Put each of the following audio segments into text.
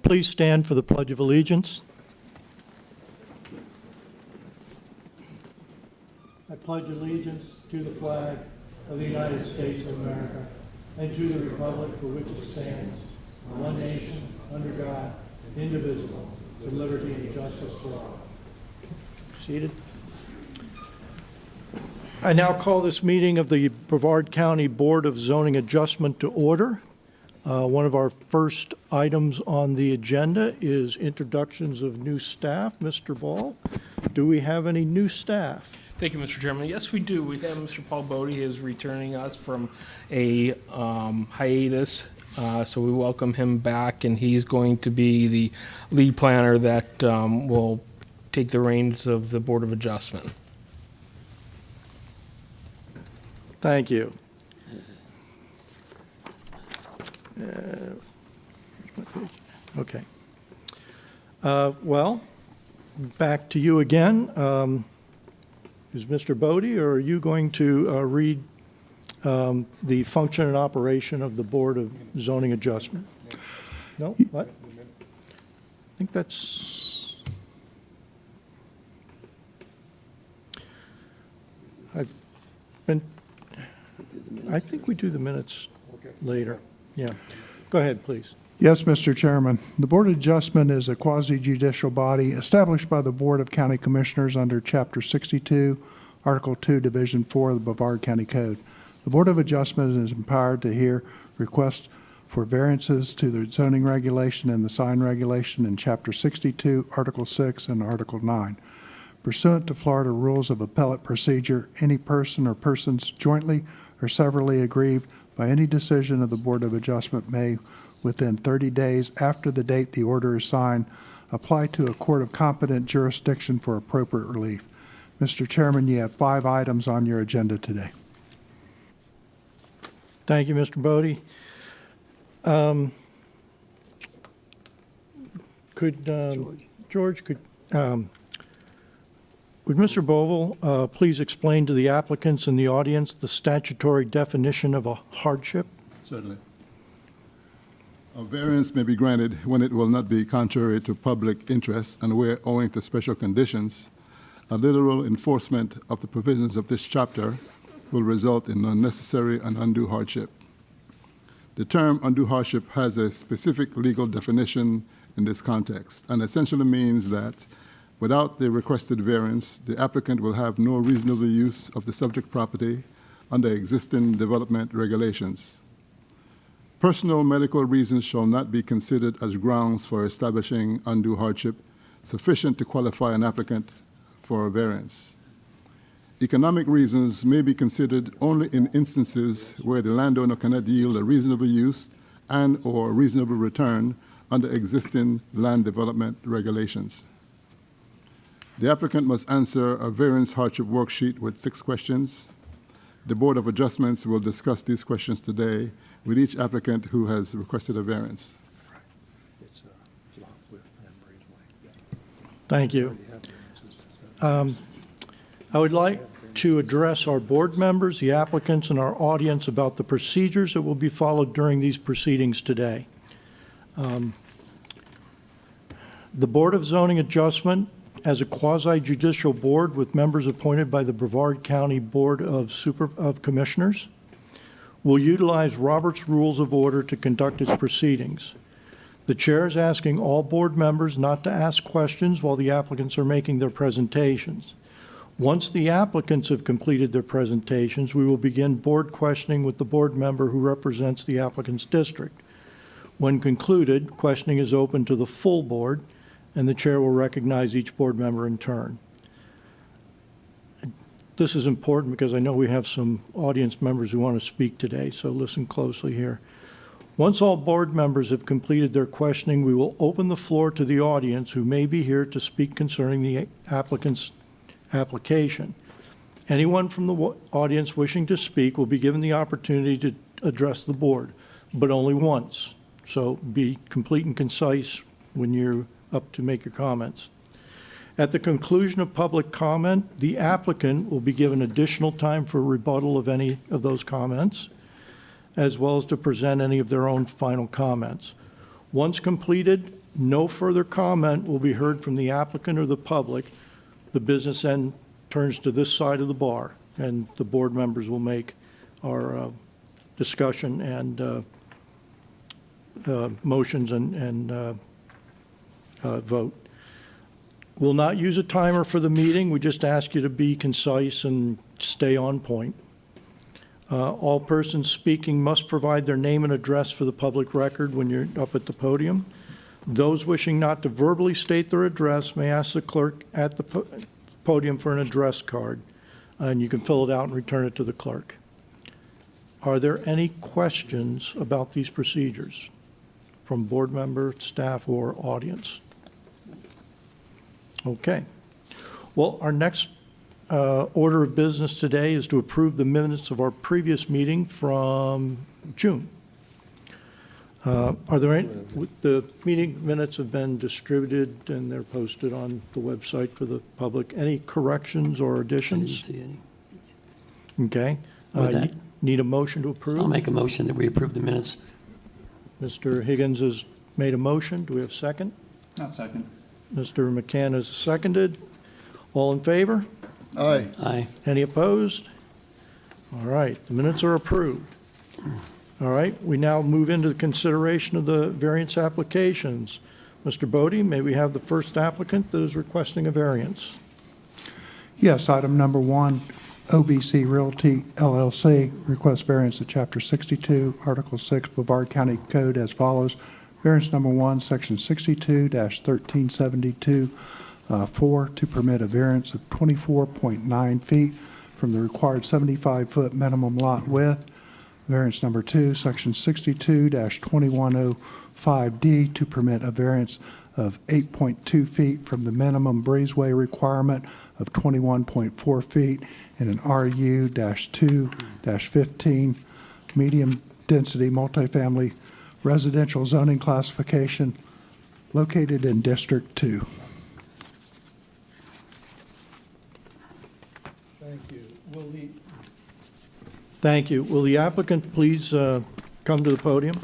Please stand for the Pledge of Allegiance. I pledge allegiance to the flag of the United States of America and to the republic for which it stands, one nation, under God, indivisible, with liberty and justice for all. Seated. I now call this meeting of the Brevard County Board of Zoning Adjustment to order. One of our first items on the agenda is introductions of new staff. Mr. Ball, do we have any new staff? Thank you, Mr. Chairman. Yes, we do. We have Mr. Paul Bodie, who is returning us from a hiatus. So we welcome him back, and he's going to be the lead planner that will take the reins of the Board of Adjustment. Thank you. Okay. Well, back to you again. Is Mr. Bodie, or are you going to read the function and operation of the Board of Zoning Adjustment? No? What? I think that's... I think we do the minutes later. Yeah. Go ahead, please. Yes, Mr. Chairman. The Board of Adjustment is a quasi-judicial body established by the Board of County Commissioners under Chapter 62, Article 2, Division 4 of the Brevard County Code. The Board of Adjustment is empowered to hear requests for variances to the zoning regulation and the sign regulation in Chapter 62, Article 6, and Article 9. Pursuant to Florida Rules of Appellate Procedure, any person or persons jointly or severally aggrieved by any decision of the Board of Adjustment may, within 30 days after the date the order is signed, apply to a court of competent jurisdiction for appropriate relief. Mr. Chairman, you have 5 items on your agenda today. Thank you, Mr. Bodie. George, would Mr. Bovell please explain to the applicants and the audience the statutory definition of a hardship? Certainly. A variance may be granted when it will not be contrary to public interest and where, owing to special conditions, a literal enforcement of the provisions of this chapter will result in unnecessary and undue hardship. The term undue hardship has a specific legal definition in this context and essentially means that without the requested variance, the applicant will have no reasonable use of the subject property under existing development regulations. Personal medical reasons shall not be considered as grounds for establishing undue hardship sufficient to qualify an applicant for a variance. Economic reasons may be considered only in instances where the landowner cannot yield a reasonable use and/or reasonable return under existing land development regulations. The applicant must answer a variance hardship worksheet with 6 questions. The Board of Adjustments will discuss these questions today with each applicant who has requested a variance. Thank you. I would like to address our board members, the applicants, and our audience about the procedures that will be followed during these proceedings today. The Board of Zoning Adjustment, as a quasi-judicial board with members appointed by the Brevard County Board of Commissioners, will utilize Robert's Rules of Order to conduct its proceedings. The chair is asking all board members not to ask questions while the applicants are making their presentations. Once the applicants have completed their presentations, we will begin board questioning with the board member who represents the applicant's district. When concluded, questioning is open to the full board, and the chair will recognize each board member in turn. This is important because I know we have some audience members who want to speak today, so listen closely here. Once all board members have completed their questioning, we will open the floor to the audience who may be here to speak concerning the applicant's application. Anyone from the audience wishing to speak will be given the opportunity to address the board, but only once. So be complete and concise when you're up to make your comments. At the conclusion of public comment, the applicant will be given additional time for rebuttal of any of those comments, as well as to present any of their own final comments. Once completed, no further comment will be heard from the applicant or the public. The business then turns to this side of the bar, and the board members will make our discussion and motions and vote. We'll not use a timer for the meeting. We just ask you to be concise and stay on point. All persons speaking must provide their name and address for the public record when you're up at the podium. Those wishing not to verbally state their address may ask the clerk at the podium for an address card, and you can fill it out and return it to the clerk. Are there any questions about these procedures from board member, staff, or audience? Okay. Well, our next order of business today is to approve the minutes of our previous meeting from June. Are there any, the meeting minutes have been distributed and they're posted on the website for the public. Any corrections or I additions? didn't see any. Okay. With that- Need a motion to approve? I'll make a motion that we approve the minutes. Mr. Higgins has made a motion. Do we have a second? I'll second. Mr. McCann has seconded. All in favor? Aye. Aye. Any opposed? All right, the minutes are approved. All right, we now move into the consideration of the variance applications. Mr. Bodie, may we have the first applicant that is requesting a variance? Yes, item number 1, OBC Realty LLC requests variance of Chapter 62, Article 6, Brevard County Code as follows. Variance number 1, Section 62-1372, 4, to permit a variance of 24.9 feet from the required 75-foot minimum lot width. Variance number 2, Section 62-2105D, to permit a variance of 8.2 feet from the minimum breezeway requirement of 21.4 feet in an RU-2-15 medium-density multifamily residential zoning classification located in District 2. Thank you. Thank you. Will the applicant please come to the podium?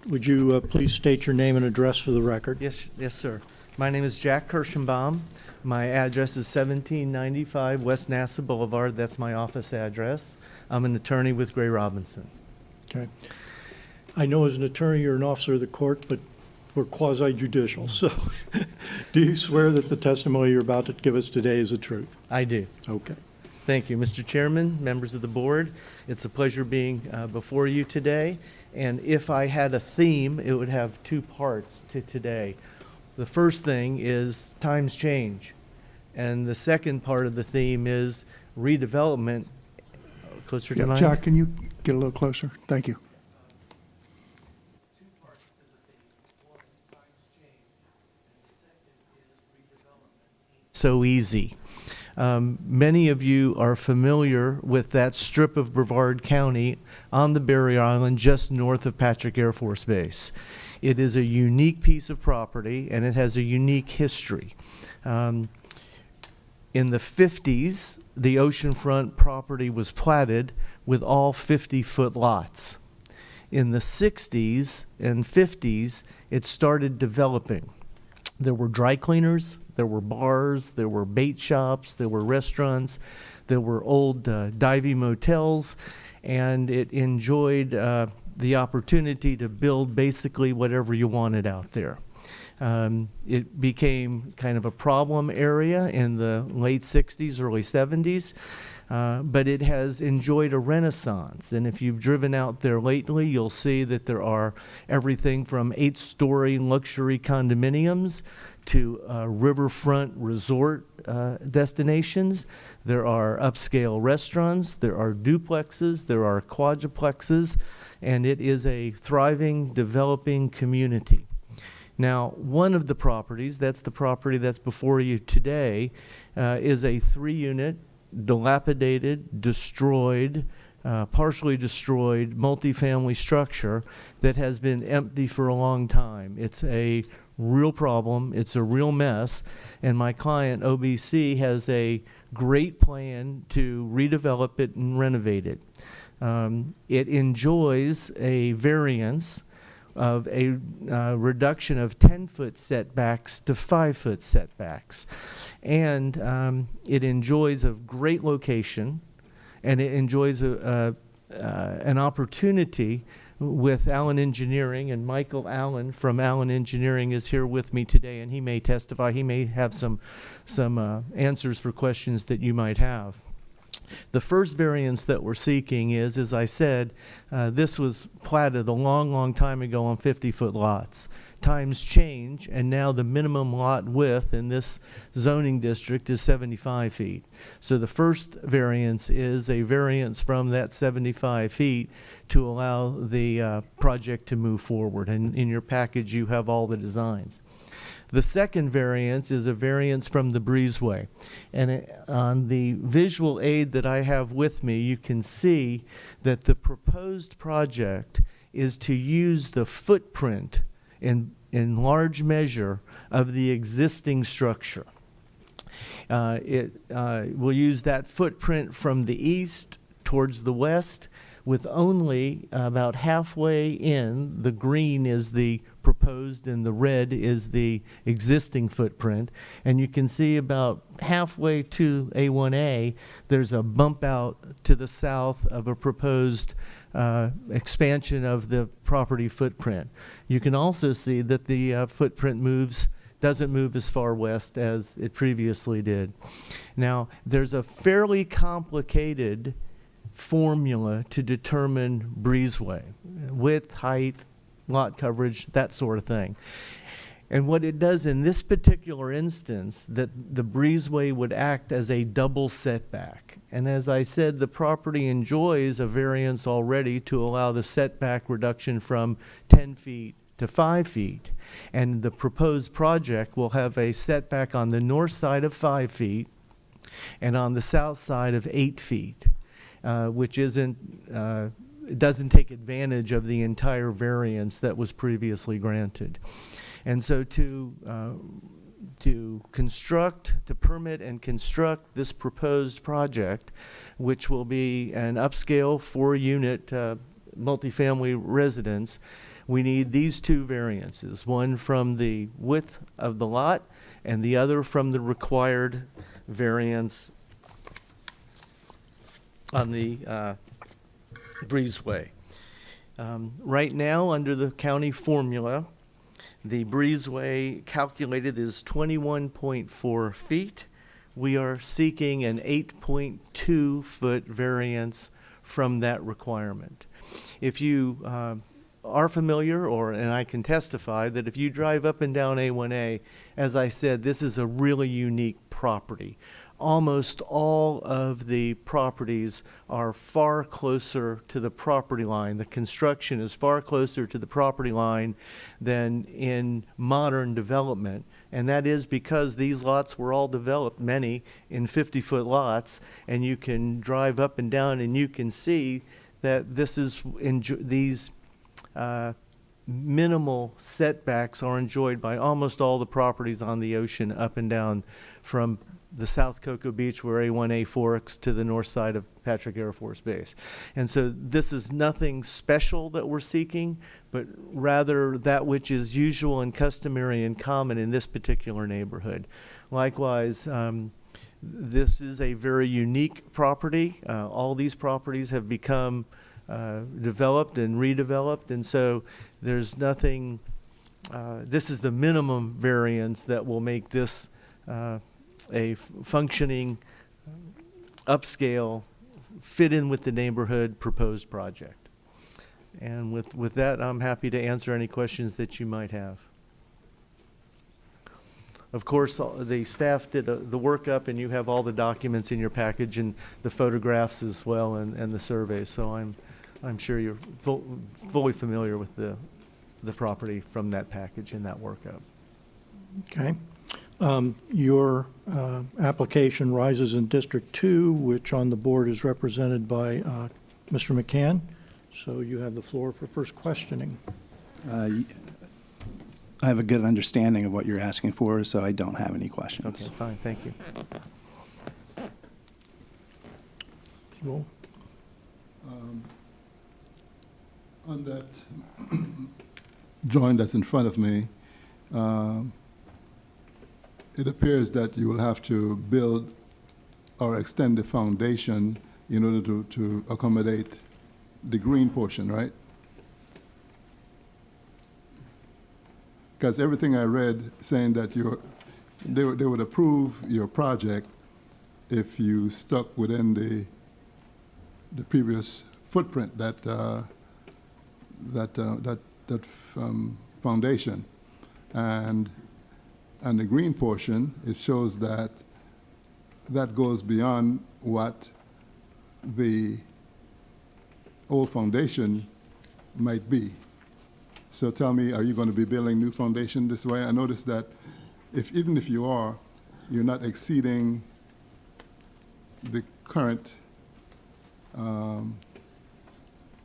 Would you please state your name and address for the record? Yes, sir. My name is Jack Kirschenbaum. My address is 1795 West Nassau Boulevard. That's my office address. I'm an attorney with Gray Robinson. Okay. I know as an attorney you're an officer of the court, but we're quasi-judicial, so do you swear that the testimony you're about to give us today is the truth? I do. Okay. Thank you, Mr. Chairman, members of the board. It's a pleasure being before you today. And if I had a theme, it would have 2 parts to today. The first thing is times change. And the second part of the theme is redevelopment. Closer to Yeah, mine? Jack, can you get a little closer? Thank you. So easy. Many of you are familiar with that strip of Brevard County on the Barrier Island just north of Patrick Air Force Base. It is a unique piece of property and it has a unique history. In the 50s, the oceanfront property was platted with all 50-foot lots. In the 60s and 50s, it started developing. There were dry cleaners, there were bars, there were bait shops, there were restaurants, there were old diving motels, and it enjoyed the opportunity to build basically whatever you wanted out there. It became kind of a problem area in the late 60s, early 70s, but it has enjoyed a renaissance. And if you've driven out there lately, you'll see that there are everything from 8-story luxury condominiums to riverfront resort destinations. There are upscale restaurants, there are duplexes, there are quadruplexes, and it is a thriving, developing community. Now, one of the properties, that's the property that's before you today, is a 3-unit, dilapidated, destroyed, partially destroyed multifamily structure that has been empty for a long time. It's a real problem. It's a real mess. And my client, OBC, has a great plan to redevelop it and renovate it. It enjoys a variance of a reduction of 10-foot setbacks to 5-foot setbacks. And it enjoys a great location, and it enjoys an opportunity with Allen Engineering, and Michael Allen from Allen Engineering is here with me today, and he may testify. He may have some answers for questions that you might have. The first variance that we're seeking is, as I said, this was platted a long, long time ago on 50-foot lots. Times change, and now the minimum lot width in this zoning district is 75 feet. So the first variance is a variance from that 75 feet to allow the project to move forward. And in your package, you have all the designs. The second variance is a variance from the breezeway. And on the visual aid that I have with me, you can see that the proposed project is to use the footprint in large measure of the existing structure. It will use that footprint from the east towards the west, with only about halfway in, the green is the proposed and the red is the existing footprint. And you can see about halfway to A1A, there's a bump out to the south of a proposed expansion of the property footprint. You can also see that the footprint doesn't move as far west as it previously did. Now, there's a fairly complicated formula to determine breezeway, width, height, lot coverage, that sort of thing. And what it does in this particular instance, that the breezeway would act as a double setback. And as I said, the property enjoys a variance already to allow the setback reduction from 10 feet to 5 feet. And the proposed project will have a setback on the north side of 5 feet and on the south side of 8 feet. Which it doesn't take advantage of the entire variance that was previously granted. And so to permit and construct this proposed project, which will be an upscale 4-unit multifamily residence, we need these two variances, one from the width of the lot and the other from the required variance on the breezeway. Right now, under the county formula, the breezeway calculated is 21.4 feet. We are seeking an 8.2 foot variance from that requirement. If you are familiar, and I can testify that if you drive up and down A1A, as I said, this is a really unique property. Almost all of the properties are far closer to the property line. The construction is far closer to the property line than in modern development. And that is because these lots were all developed, many in 50-foot lots, and you can drive up and down and you can see that these minimal setbacks are enjoyed by almost all the properties on the ocean up and down from the South Cocoa Beach where A1A forks to the north side of Patrick Air Force Base. And so this is nothing special that we're seeking, but rather that which is usual and customary and common in this particular neighborhood. Likewise, this is a very unique property. All these properties have become developed and redeveloped, and so there's nothing, this is the minimum variance that will make this a functioning, upscale, fit in with the neighborhood proposed project. And with that, I'm happy to answer any questions that you might have. Of course, the staff did the workup, and you have all the documents in your package and the photographs as well, and the surveys. So I'm sure you're fully familiar with the property from that package and that workup. Okay. Your application rises in District 2, which on the board is represented by Mr. McCann. So you have the floor for first questioning. I have a good understanding of what you're asking for, so I don't have any questions. Okay, fine, thank you. Well, On that drawing that's in front of me, it appears that you will have to build or extend the foundation in order to accommodate the green portion, right? Because everything I read saying that they would approve your project if you stuck within the previous footprint that foundation, and the green portion, it shows that goes beyond what the old foundation might be. So tell me, are you going to be building new foundation this way? I noticed that even if you are, you're not exceeding the current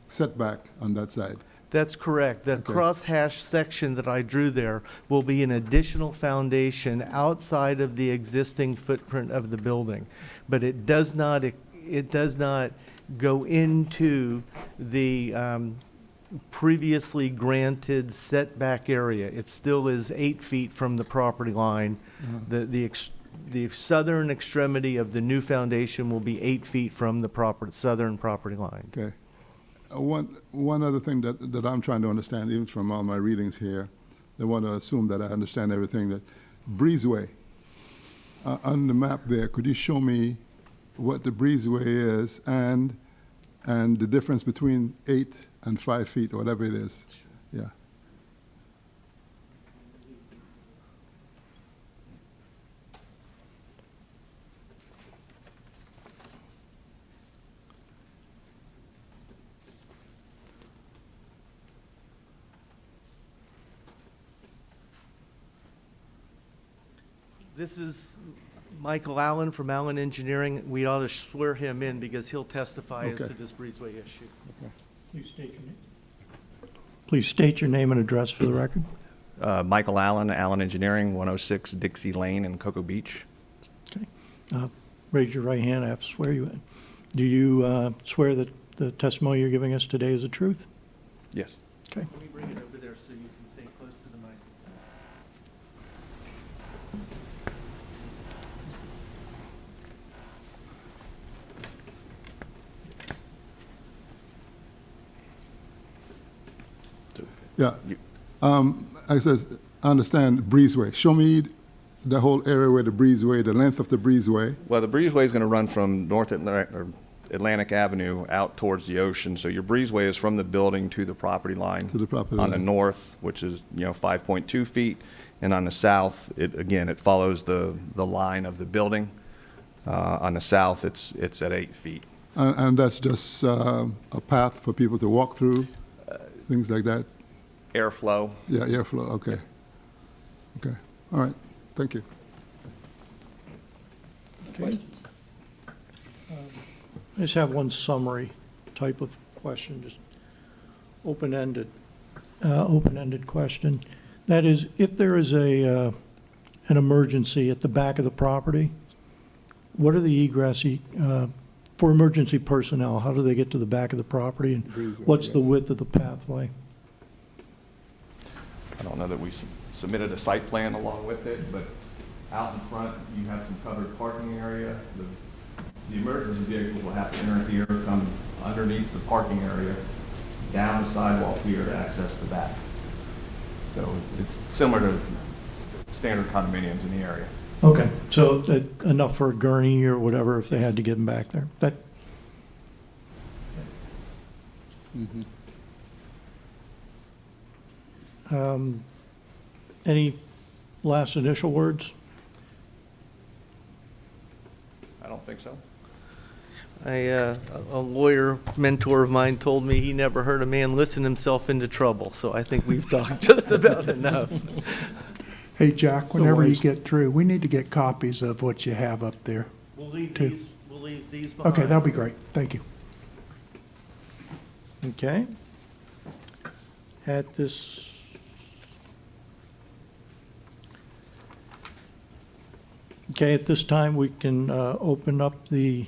setback on that side. That's correct. The Okay. crosshatch section that I drew there will be an additional foundation outside of the existing footprint of the building. But it does not go into the previously granted setback area. It still is 8 feet from the property line. The southern extremity of the new foundation will be 8 feet from the southern property line. Okay. One other thing that I'm trying to understand, even from all my readings here, I want to assume that I understand everything, that breezeway, on the map there, could you show me what the breezeway is and the difference between 8 and 5 feet, or whatever it is? Yeah. This is Michael Allen from Allen Engineering. We ought to swear him in because he'll testify as Okay. to this breezeway issue. please state your name. Please state your name and address for the record. Michael Allen, Allen Engineering, 106 Dixie Lane in Cocoa Beach. Okay. Raise your right hand. I have to swear you in. Do you swear that the testimony you're giving us today is the truth? Yes. Okay. Let me bring it over there so you can stay close to the mic. Yeah. I says, I understand breezeway. Show me the whole area where the breezeway, the length of the breezeway. Well, the breezeway is going to run from Atlantic Avenue out towards the ocean. So your breezeway is from the building to the property line. To the property On the line. north, which is, 5.2 feet. And on the south, it follows the line of the building. On the south, it's at 8 feet. And that's just a path for people to walk through, things like that? Airflow. Yeah, airflow, okay. Okay, all right, thank you. Okay. I just have one summary type of question, just open-ended question. That is, if there is an emergency at the back of the property, what are the egress, for emergency personnel, how do they get to the back of the property? And Breezeway, what's the yes. width of the pathway? I don't know that we submitted a site plan along with it, but out in front, you have some covered parking area. The emergency vehicles will have to enter here, come underneath the parking area, down the sidewalk here to access the back. So it's similar to standard condominiums in the area. Okay, so enough for a gurney or whatever if they had to get them back there. That, any last initial words? I don't think so. A lawyer mentor of mine told me he never heard a man listen himself into trouble, so I think we've talked just about enough. Hey, Jack, whenever you wise. get through, we need to get copies of what you have up there. We'll leave Two. these behind. Okay, that'll be great. Thank you. Okay. At this, okay, at this time, we can open up the.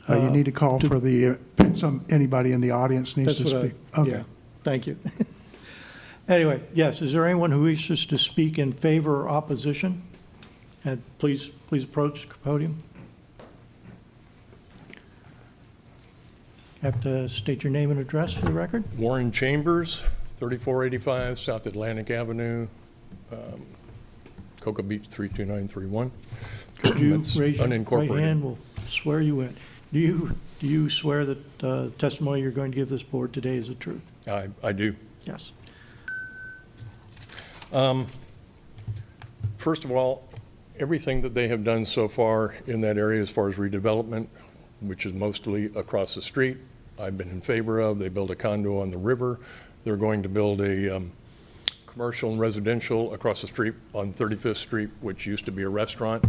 You need to call for the, anybody in the audience needs to That's what speak. Okay. yeah, thank you. Anyway, yes, is there anyone who wishes to speak in favor or opposition? And please approach the podium. Have to state your name and address for the record. Warren Chambers, 3485 South Atlantic Avenue, Cocoa Beach 32931. Could you That's raise your right unincorporated. hand? We'll swear you in. Do you swear that the testimony you're going to give this board today is the truth? I do. Yes. First of all, everything that they have done so far in that area as far as redevelopment, which is mostly across the street, I've been in favor of. They built a condo on the river. They're going to build a commercial and residential across the street on 35th Street, which used to be a restaurant.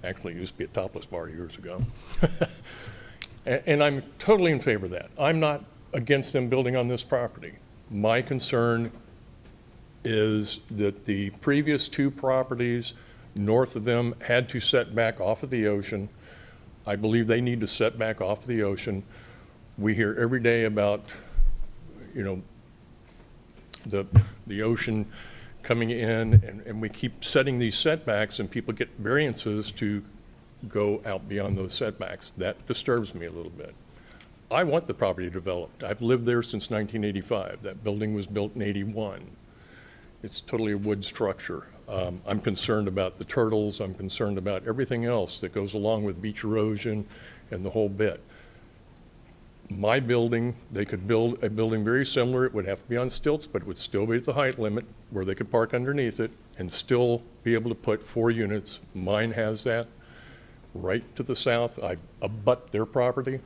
Actually, it used to be a topless bar years ago. And I'm totally in favor of that. I'm not against them building on this property. My concern is that the previous two properties north of them had to set back off of the ocean. I believe they need to set back off of the ocean. We hear every day about, the ocean coming in, and we keep setting these setbacks, and people get variances to go out beyond those setbacks. That disturbs me a little bit. I want the property developed. I've lived there since 1985. That building was built in 81. It's totally a wood structure. I'm concerned about the turtles. I'm concerned about everything else that goes along with beach erosion and the whole bit. My building, they could build a building very similar. It would have to be on stilts, but it would still be at the height limit where they could park underneath it and still be able to put 4 units. Mine has that. Right to the south, I abut their property.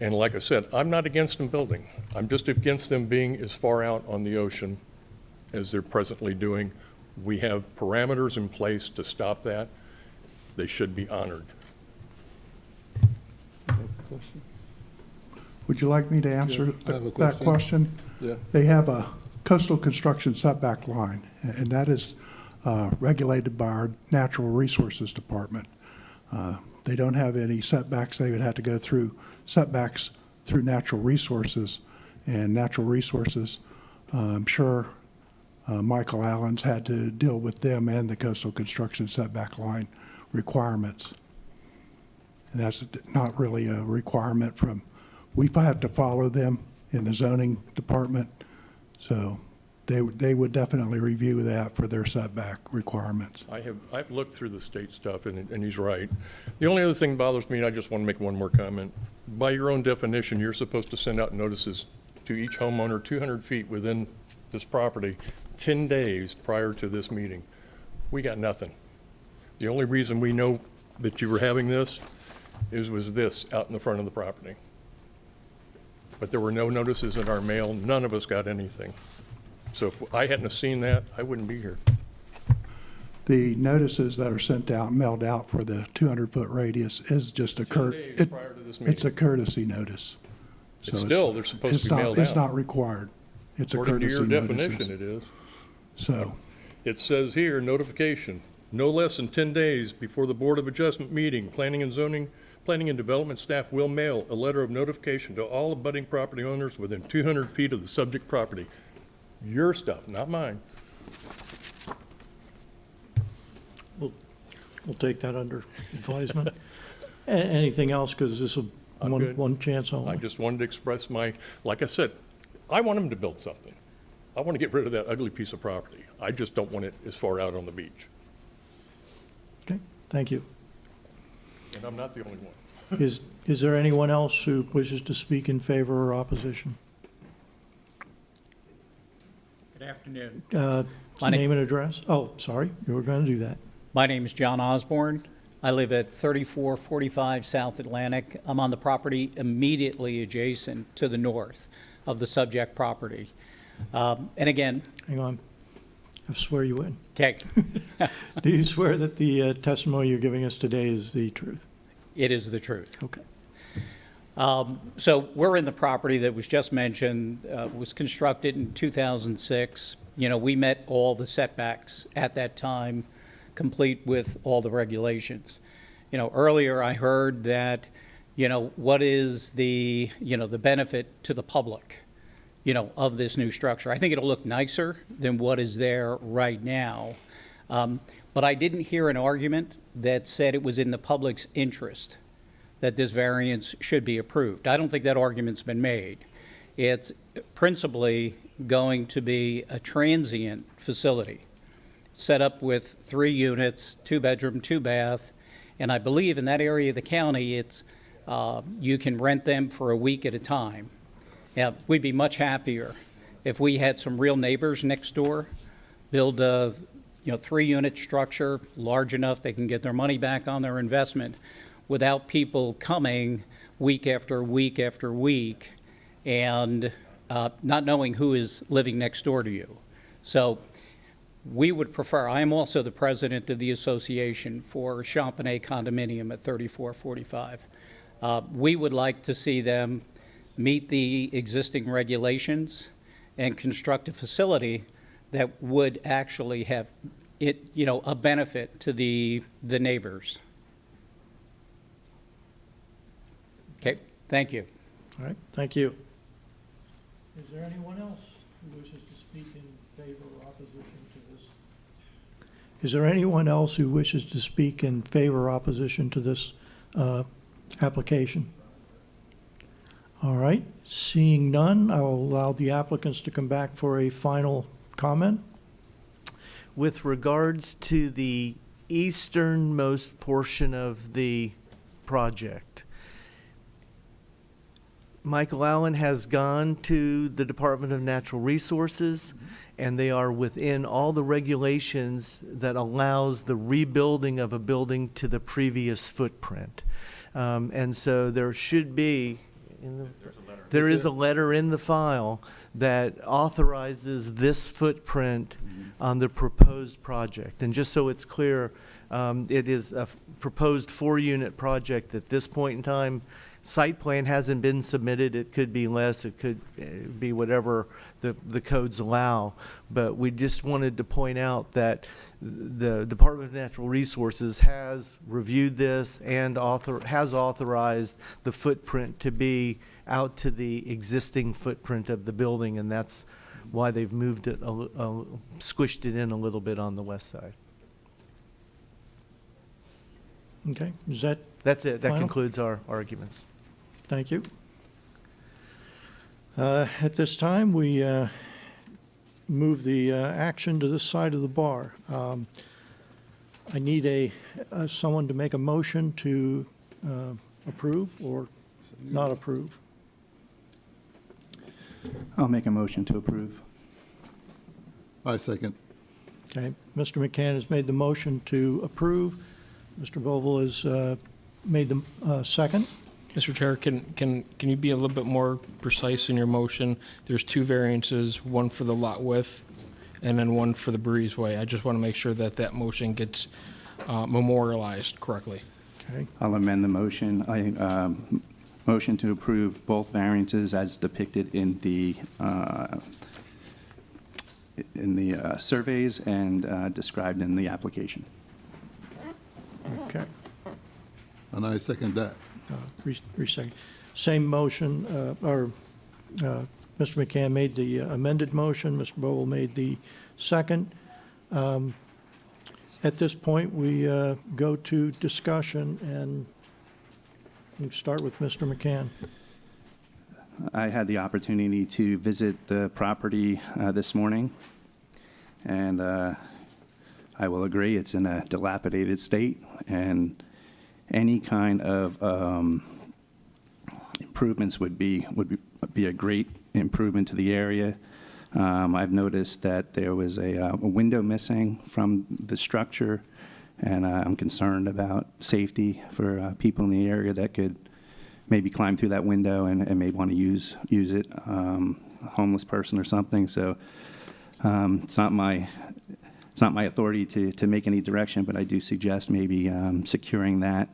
And like I said, I'm not against them building. I'm just against them being as far out on the ocean as they're presently doing. We have parameters in place to stop that. They should be honored. Would you like me to answer Yeah, I have a that question? Yeah. They have a coastal construction setback line, and that is regulated by our Natural Resources Department. They don't have any setbacks. They would have to go through setbacks through Natural Resources, and Natural Resources, I'm sure Michael Allen's had to deal with them and the coastal construction setback line requirements. And that's not really a requirement from, we've had to follow them in the zoning department, so they would definitely review that for their setback requirements. I've looked through the state stuff, and he's right. The only other thing that bothers me, and I just want to make one more comment. By your own definition, you're supposed to send out notices to each homeowner 200 feet within this property 10 days prior to this meeting. We got nothing. The only reason we know that you were having this was this out in the front of the property. But there were no notices in our mail. None of us got anything. So if I hadn't have seen that, I wouldn't be here. The notices that are sent out, mailed out for the 200-foot radius is just a 10 days prior to this meeting. it's a courtesy notice. So It's still, they're supposed to be mailed It's out. not required. It's a According to courtesy your notice. definition, it is. So, It says here, notification, no less than 10 days before the Board of Adjustment meeting, Planning and Development staff will mail a letter of notification to all abutting property owners within 200 feet of the subject property. Your stuff, not mine. We'll take that under advisement. Anything else, because this is I'm good. one chance I only. just wanted to express like I said, I want them to build something. I want to get rid of that ugly piece of property. I just don't want it as far out on the beach. Okay, thank you. And I'm not the only one. Is there anyone else who wishes to speak in favor or opposition? Good afternoon. Name and address? Oh, sorry, you were going to do that. My name is John Osborne. I live at 3445 South Atlantic. I'm on the property immediately adjacent to the north of the subject property. And again, Hang on. I swear you in. okay, Do you swear that the testimony you're giving us today is the truth? it is the truth. Okay. So we're in the property that was just mentioned, was constructed in 2006. You know, we met all the setbacks at that time, complete with all the regulations. You know, earlier I heard that, you know, what is the, you know, the benefit to the public, you know, of this new structure? I think it'll look nicer than what is there right now. But I didn't hear an argument that said it was in the public's interest that this variance should be approved. I don't think that argument's been made. It's principally going to be a transient facility set up with 3 units, 2-bedroom, 2-bath, and I believe in that area of the county, it's you can rent them for a week at a time. Now, we'd be much happier if we had some real neighbors next door, build a 3-unit structure large enough they can get their money back on their investment without people coming week after week after week and not knowing who is living next door to you. So we would prefer, I am also the president of the association for Champagnat Condominium at 3445. We would like to see them meet the existing regulations and construct a facility that would actually have it, you know, a benefit to the neighbors. Okay, thank you. All right, thank you. Is there anyone else who wishes to speak in favor or opposition to this? Is there anyone else who wishes to speak in favor or opposition to this application? All right, seeing none, I will allow the applicants to come back for a final comment. With regards to the easternmost portion of the project, Michael Allen has gone to the Department of Natural Resources, and they are within all the regulations that allows the rebuilding of a building to the previous footprint. And so there should be, there is a letter in the file that authorizes this footprint on the proposed project. And just so it's clear, it is a proposed 4-unit project at this point in time. Site plan hasn't been submitted. It could be less. It could be whatever the codes allow. But we just wanted to point out that the Department of Natural Resources has reviewed this and has authorized the footprint to be out to the existing footprint of the building, and that's why they've moved it, squished it in a little bit on the west side. Okay, is that, That's it. That Final? concludes our arguments. thank you. At this time, we move the action to this side of the bar. I need someone to make a motion to approve or not approve. I'll make a motion to approve. I second. Okay, Mr. McCann has made the motion to approve. Mr. Bovell has made the second. Mr. Chair, can you be a little bit more precise in your motion? There's 2 variances, one for the lot width and then one for the breezeway. I just want to make sure that that motion gets memorialized correctly. Okay, I'll amend the motion. I motion to approve both variances as depicted in the surveys and described in the application. okay. And I second that. Resecond. Same motion, Mr. McCann made the amended motion, Mr. Bovell made the second. At this point, we go to discussion, and we start with Mr. McCann. I had the opportunity to visit the property this morning, and I will agree it's in a dilapidated state, and any kind of improvements would be a great improvement to the area. I've noticed that there was a window missing from the structure, And I'm concerned about safety for people in the area that could maybe climb through that window and may want to use it, a homeless person or something. So it's not my authority to make any direction, but I do suggest maybe securing that.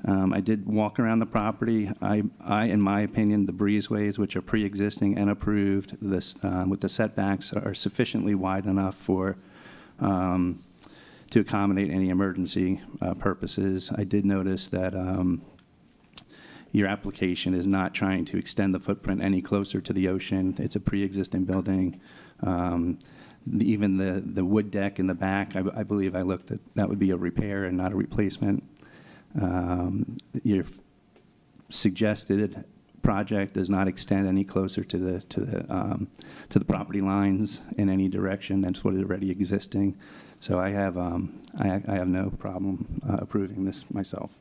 I did walk around the property. In my opinion, the breezeways, which are pre-existing and approved, with the setbacks, are sufficiently wide enough for to accommodate any emergency purposes. I did notice that your application is not trying to extend the footprint any closer to the ocean. It's a pre-existing building. Even the wood deck in the back, I believe I looked at, that would be a repair and not a replacement. Your suggested project does not extend any closer to the property lines in any direction. That's what is already existing. So I have no problem approving this myself.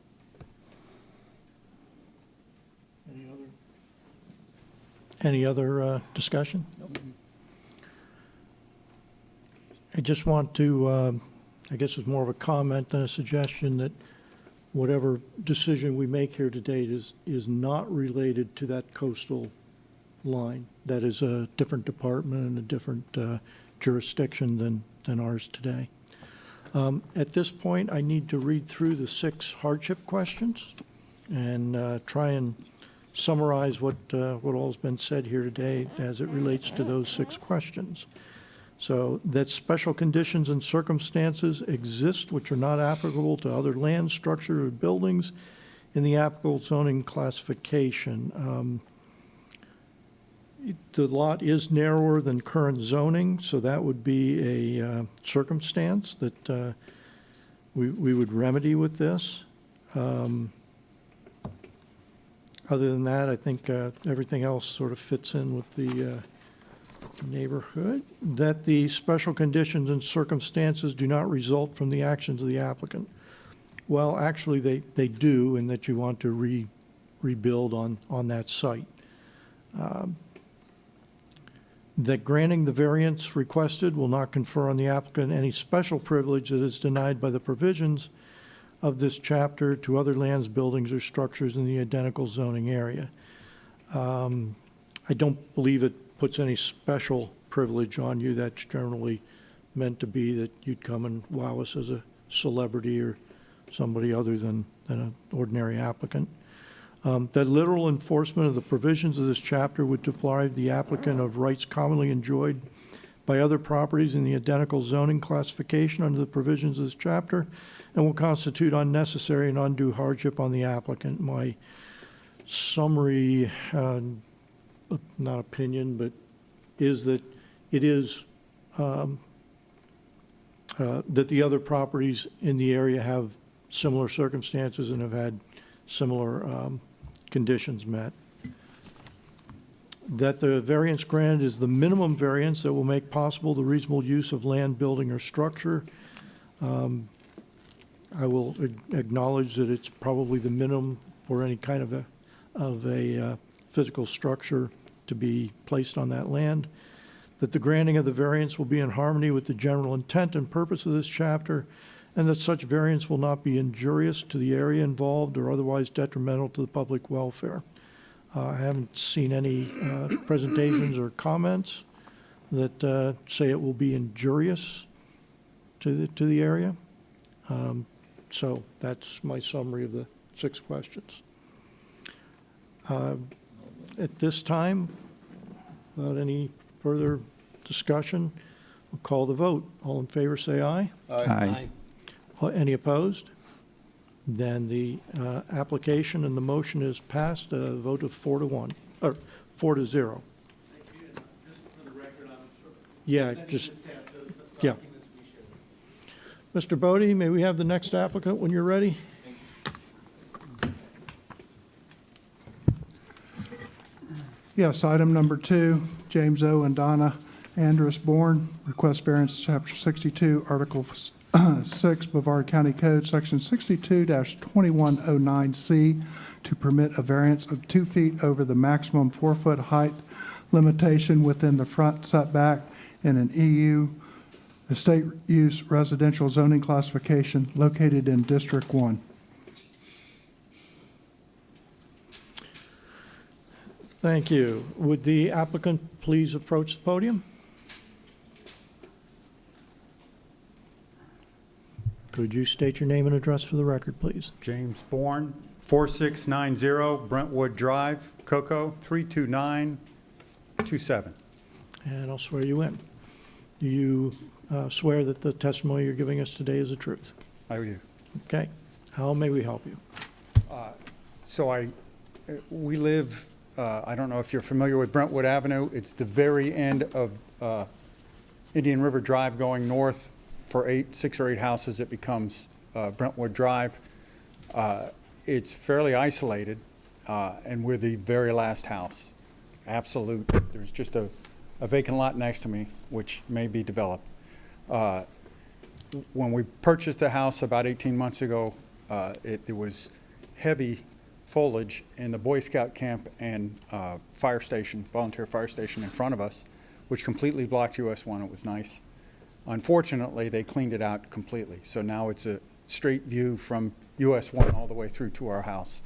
Any other discussion? I just want to, I guess it's more of a comment than a suggestion, that whatever decision we make here today is not related to that coastal line. That is a different department and a different jurisdiction than ours today. At this point, I need to read through the 6 hardship questions and try and summarize what all's been said here today as it relates to those 6 questions. So that special conditions and circumstances exist which are not applicable to other land, structure, or buildings in the applicable zoning classification. The lot is narrower than current zoning, so that would be a circumstance that we would remedy with this. Other than that, I think everything else sort of fits in with the neighborhood. That the special conditions and circumstances do not result from the actions of the applicant. Well, actually, they do, in that you want to rebuild on that site. That granting the variance requested will not confer on the applicant any special privilege that is denied by the provisions of this chapter to other lands, buildings, or structures in the identical zoning area. I don't believe it puts any special privilege on you. That's generally meant to be that you'd come and wow us as a celebrity or somebody other than an ordinary applicant. That literal enforcement of the provisions of this chapter would deprive the applicant of rights commonly enjoyed by other properties in the identical zoning classification under the provisions of this chapter, and will constitute unnecessary and undue hardship on the applicant. My summary, not opinion, but is that it is that the other properties in the area have similar circumstances and have had similar conditions met. That the variance granted is the minimum variance that will make possible the reasonable use of land, building, or structure. I will acknowledge that it's probably the minimum for any kind of a physical structure to be placed on that land. That the granting of the variance will be in harmony with the general intent and purpose of this chapter, and that such variance will not be injurious to the area involved or otherwise detrimental to the public welfare. I haven't seen any presentations or comments that say it will be injurious to the area. So that's my summary of the 6 questions. At this time, without any further discussion, we'll call the vote. All in favor, say aye. Aye. Any opposed? Then the application and the motion is passed, a vote of 4-1, or 4-0. Yeah, just, yeah. Mr. Bodie, may we have the next applicant when you're ready? Yes, item number 2, James O. and Donna Andrus Born, request variance, Chapter 62, Article 6, Brevard County Code, Section 62-2109C, to permit a variance of 2 feet over the maximum 4-foot height limitation within the front setback in an EU estate use residential zoning classification located in District 1. Thank you. Would the applicant please approach the podium? Could you state your name and address for the record, please? James Born, 4690 Brentwood Drive, Cocoa, 32927. And I'll swear you in. Do you swear that the testimony you're giving us today is the truth? I do. Okay. How may we help you? We live, I don't know if you're familiar with Brentwood Avenue. It's the very end of Indian River Drive going north. For 6 or 8 houses, it becomes Brentwood Drive. It's fairly isolated, and we're the very last house. Absolute. There's just a vacant lot next to me, which may be developed. When we purchased the house about 18 months ago, there was heavy foliage in the Boy Scout camp and fire station, volunteer fire station in front of us, which completely blocked US 1. It was nice. Unfortunately, they cleaned it out completely. So now it's a straight view from US 1 all the way through to our house.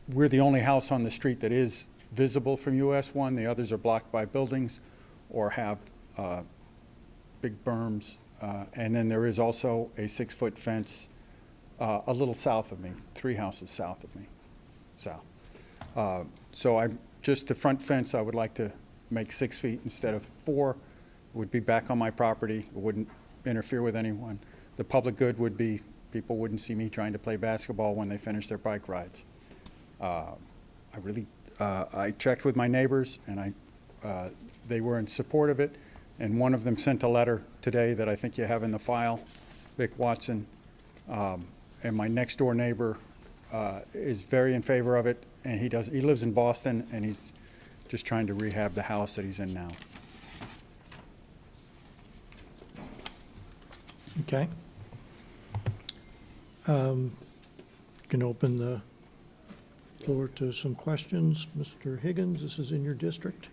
We're the only house on the street that is visible from US 1. The others are blocked by buildings or have big berms. And then there is also a 6-foot fence a little south of me, 3 houses south of me, south. So just the front fence, I would like to make 6 feet instead of 4. Would be back on my property. It wouldn't interfere with anyone. The public good would be people wouldn't see me trying to play basketball when they finish their bike rides. I checked with my neighbors, and they were in support of it. And one of them sent a letter today that I think you have in the file, Vic Watson. And my next door neighbor is very in favor of it, and he lives in Boston, and he's just trying to rehab the house that he's in now. Okay. Can open the floor to some questions. Mr. Higgins, this is in your district.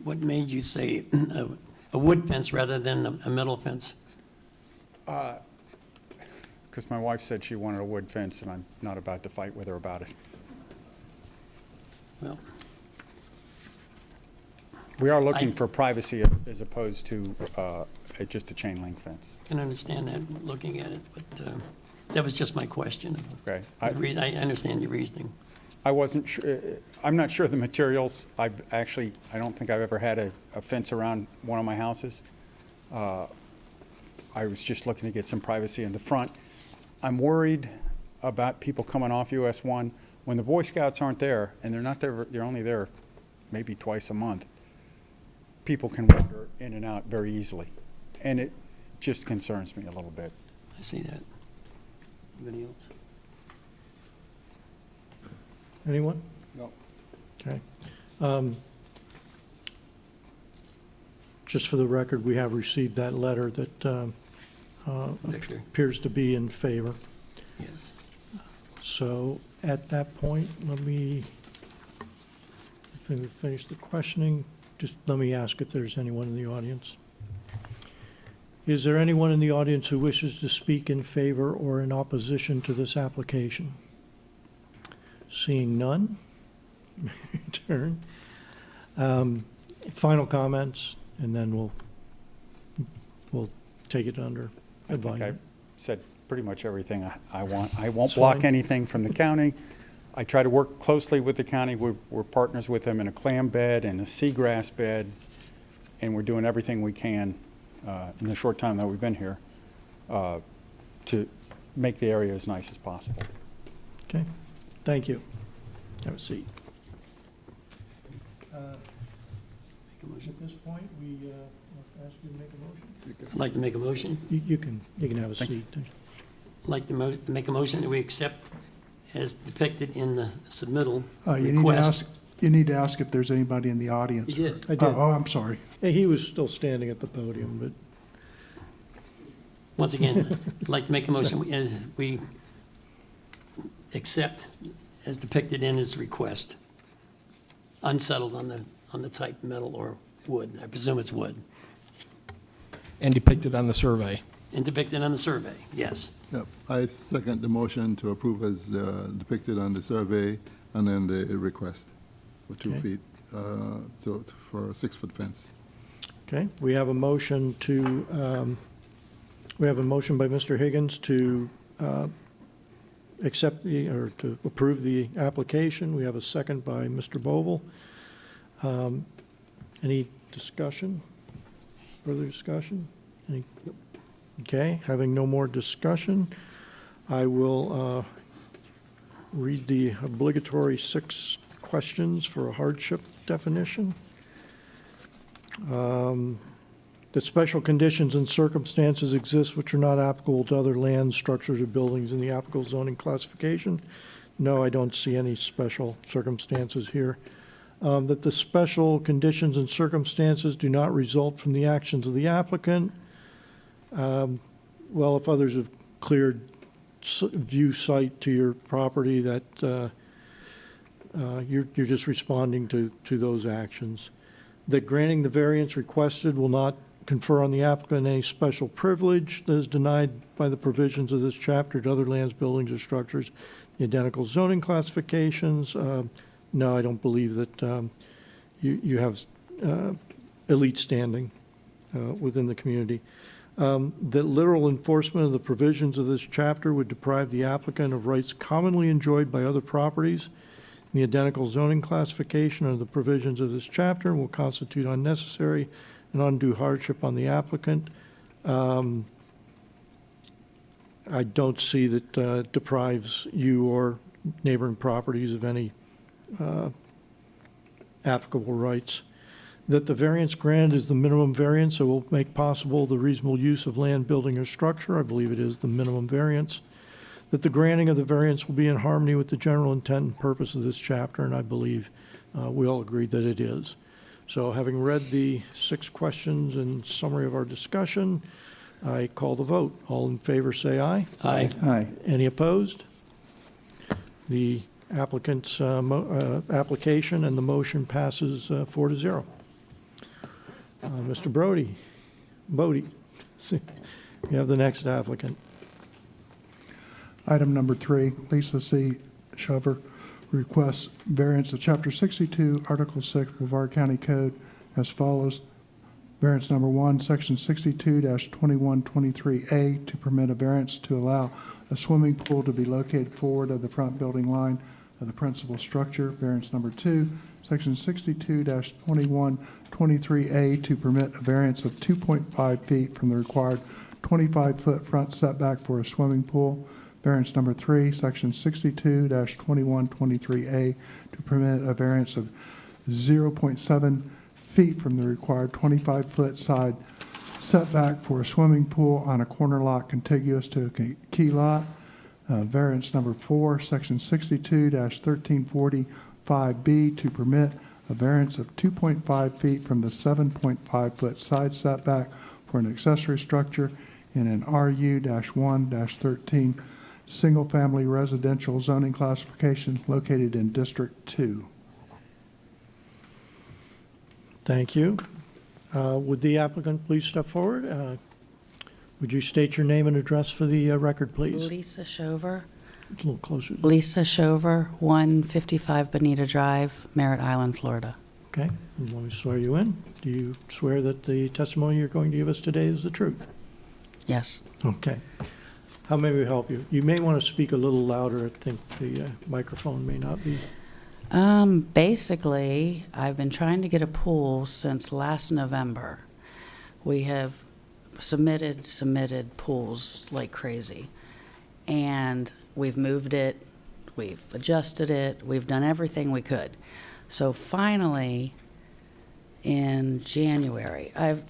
What made you say a wood fence rather than a metal fence? Because my wife said she wanted a wood fence, and I'm not about to fight with her about it. Well, We are looking for privacy as opposed to just a chain link fence. I can understand that looking at it, but that was just my question. Okay. I understand your reasoning. I wasn't sure, I'm not sure of the materials. I don't think I've ever had a fence around one of my houses. I was just looking to get some privacy in the front. I'm worried about people coming off US 1 when the Boy Scouts aren't there, and they're not there, they're only there maybe twice a month. People can wander in and out very easily, and it just concerns me a little bit. I see that. Anybody else? Anyone? No. Okay. Just for the record, we have received that letter that Victor? appears to be in favor. Yes. So at that point, let me finish the questioning. Just let me ask if there's anyone in the audience. Is there anyone in the audience who wishes to speak in favor or in opposition to this application? Seeing none, turn. Final comments, and then we'll take it under I think advisement. I've said pretty much everything I want. I won't That's block fine. anything from the county. I try to work closely with the county. We're partners with them in a clam bed and a seagrass bed, and we're doing everything we can in the short time that we've been here to make the area as nice as possible. Okay, thank you. Have a seat. Make a motion. At this point, we ask you to make a motion. I'd like to make a motion. You can have a seat. I'd like to make a motion that we accept as depicted in the submittal request. You need to ask if there's anybody in the audience. You did. I did. Oh, I'm sorry. Hey, he was still standing at the podium, but Once again, I'd like to make a motion as we accept as depicted in his request, unsettled on the type metal or Wood, I presume it's wood. And depicted on the survey. And depicted on the survey, yes. Yep, I second the motion to approve as depicted on the survey, and then the request for 2 Okay. feet, so for a 6-foot fence. Okay, we have a motion to, we have a motion by Mr. Higgins to accept the, or to approve the application. We have a second by Mr. Bovell. Any discussion? Further discussion? Any? Okay, having no more discussion, I will read the obligatory 6 questions for a hardship definition. That special conditions and circumstances exist which are not applicable to other lands, structures, or buildings in the applicable zoning classification. No, I don't see any special circumstances here. That the special conditions and circumstances do not result from the actions of the applicant. Well, if others have cleared view sight to your property, that you're just responding to those actions. That granting the variance requested will not confer on the applicant any special privilege that is denied by the provisions of this chapter to other lands, buildings, or structures, the identical zoning classifications. No, I don't believe that you have elite standing within the community. That literal enforcement of the provisions of this chapter would deprive the applicant of rights commonly enjoyed by other properties in the identical zoning classification of the provisions of this chapter and will constitute unnecessary and undue hardship on the applicant. I don't see that deprives you or neighboring properties of any applicable rights. That the variance granted is the minimum variance, so will make possible the reasonable use of land, building, or structure. I believe it is the minimum variance. That the granting of the variance will be in harmony with the general intent and purpose of this chapter, and I believe we all agree that it is. So having read the 6 questions and summary of our discussion, I call the vote. All in favor say aye. Aye. Aye. Any opposed? The applicant's application and the motion passes 4-0. Mr. Bodie, you have the next applicant. Item number 3, Lisa C. Shover requests variance of Chapter 62, Article 6, Brevard County Code as follows. Variance number 1, Section 62-2123A, to permit a variance to allow a swimming pool to be located forward of the front building line of the principal structure. Variance number 2, Section 62-2123A, to permit a variance of 2.5 feet from the required 25-foot front setback for a swimming pool. Variance number 3, Section 62-2123A, to permit a variance of 0.7 feet from the required 25-foot side setback for a swimming pool on a corner lot contiguous to a key lot. Variance number 4, Section 62-1345B, to permit a variance of 2.5 feet from the 7.5-foot side setback for an accessory structure in an RU-1-13 single-family residential zoning classification located in District 2. Thank you. Would the applicant please step forward? Would you state your name and address for the record, please? Lisa Shover. A little closer. Lisa Shover, 155 Bonita Drive, Merritt Island, Florida. Okay, and let me swear you in. Do you swear that the testimony you're going to give us today is the truth? Yes. Okay. How may we help you? You may want to speak a little louder. I think the microphone may not be. Basically, I've been trying to get a pool since last November. We have submitted pools like crazy. And we've moved it, we've adjusted it, we've done everything we could. So finally, in January, I've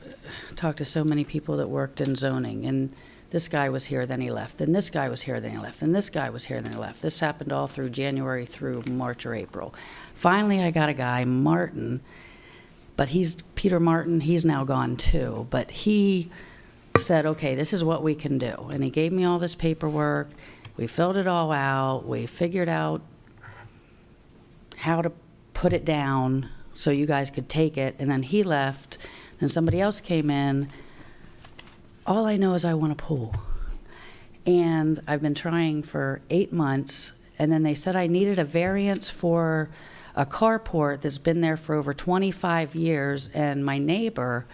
talked to so many people that worked in zoning, and this guy was here, then he left, and this guy was here, then he left, and this guy was here, then he left. This happened all through January through March or April. Finally, I got a guy, Martin, but Peter Martin, he's now gone too, but he said, okay, this is what we can do. And he gave me all this paperwork. We filled it all out. We figured out how to put it down. so you guys could take it, and then he left, and somebody else came in. All I know is I want a pool. And I've been trying for 8 months, and then they said I needed a variance for a carport that's been there for over 25 years, and my neighbor,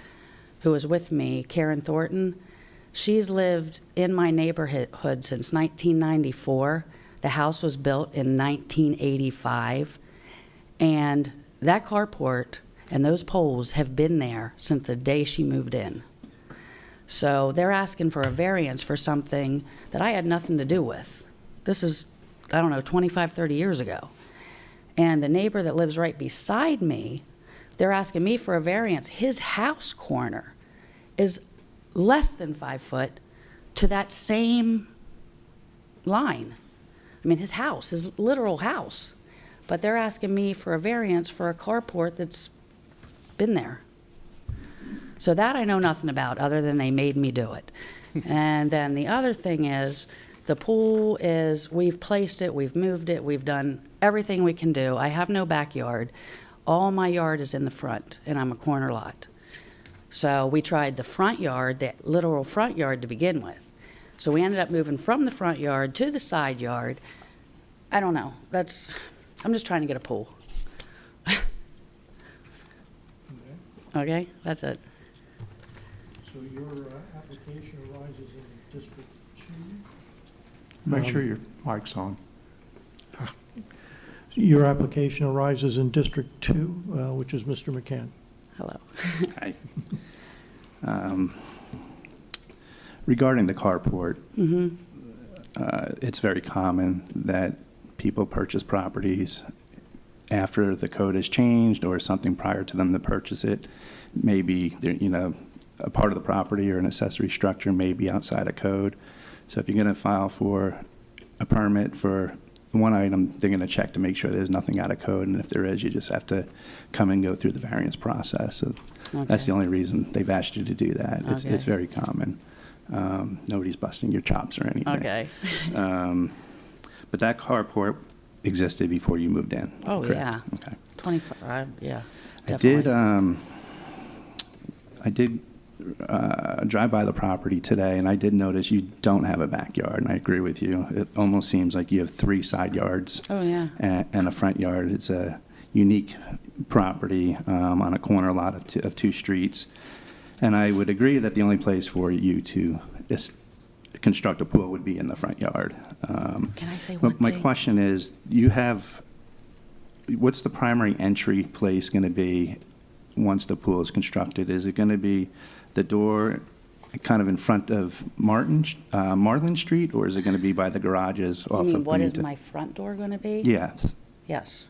who was with me, Karen Thornton, she's lived in my neighborhood since 1994. The house was built in 1985, and that carport and those poles have been there since the day she moved in. So they're asking for a variance for something that I had nothing to do with. This is, I don't know, 25, 30 years ago. And the neighbor that lives right beside me, they're asking me for a variance. His house corner is less than 5 foot to that same line. I mean, his house, his literal house. But they're asking me for a variance for a carport that's been there. So that I know nothing about, other than they made me do it. And then the other thing is, the pool is, we've placed it, we've moved it, we've done everything we can do. I have no backyard. All my yard is in the front, and I'm a corner lot. So we tried the front yard, the literal front yard to begin with. So we ended up moving from the front yard to the side yard. I don't know. I'm just trying to get a pool. Okay, that's it. So your application arises in District 2? Make sure your mic's on. Your application arises in District 2, which is Mr. McCann. Hello. Hi. Regarding the carport, it's very common that people purchase properties after the code has changed or something prior to them to purchase it. Maybe, a part of the property or an accessory structure may be outside of code. So if you're going to file for a permit for one item, they're going to check to make sure there's nothing out of code, and if there is, you just have to come and go through the variance process. So that's the only reason they've asked you to do that. It's very common. Nobody's busting your chops or anything. Okay. But that carport existed before you moved in. Oh, correct? yeah. Okay. 25, yeah, I definitely. did drive by the property today, and I did notice you don't have a backyard, and I agree with you. It almost seems like you have 3 side yards Oh, yeah. and a front yard. It's a unique property on a corner lot of 2 streets. And I would agree that the only place for you to construct a pool would be in the front yard. Can I say one My thing? question is, what's the primary entry place going to be once the pool is constructed? Is it going to be the door kind of in front of Marlin Street, or is it going to be by the garages You off mean, of what is Benita? my front door going to be? Yes. Yes.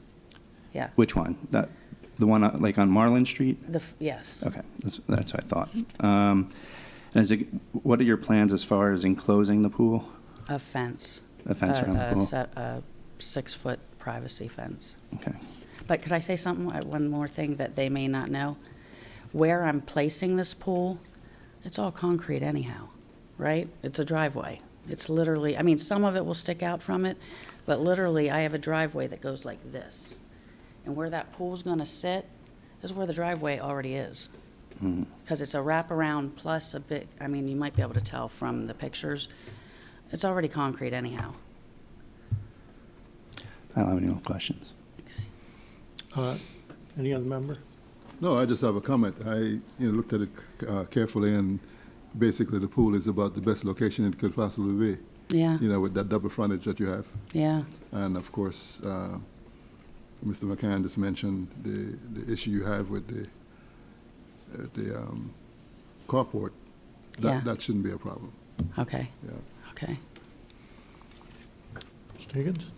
Yeah. Which one? The one like on Marlin Street? Yes. Okay, that's what I thought. And what are your plans as far as enclosing the pool? A fence. A fence around the pool? A 6-foot privacy fence. Okay. But could I say something, one more thing that they may not know? Where I'm placing this pool, it's all concrete anyhow, right? It's a driveway. It's literally, I mean, some of it will stick out from it, but literally I have a driveway that goes like this. And where that pool's gonna sit is where the driveway already is. Because it's a wraparound plus a bit, I mean, you might be able to tell from the pictures, it's already concrete anyhow. I don't have any more questions. Any other member? No, I just have a comment. I looked at it carefully, and basically the pool is about the best location it could possibly be. Yeah, With that double frontage that you have. yeah, And of course, Mr. McCann just mentioned the issue you have with the carport. Yeah. That shouldn't be a problem. okay, Yeah. okay. Mr. Higgins?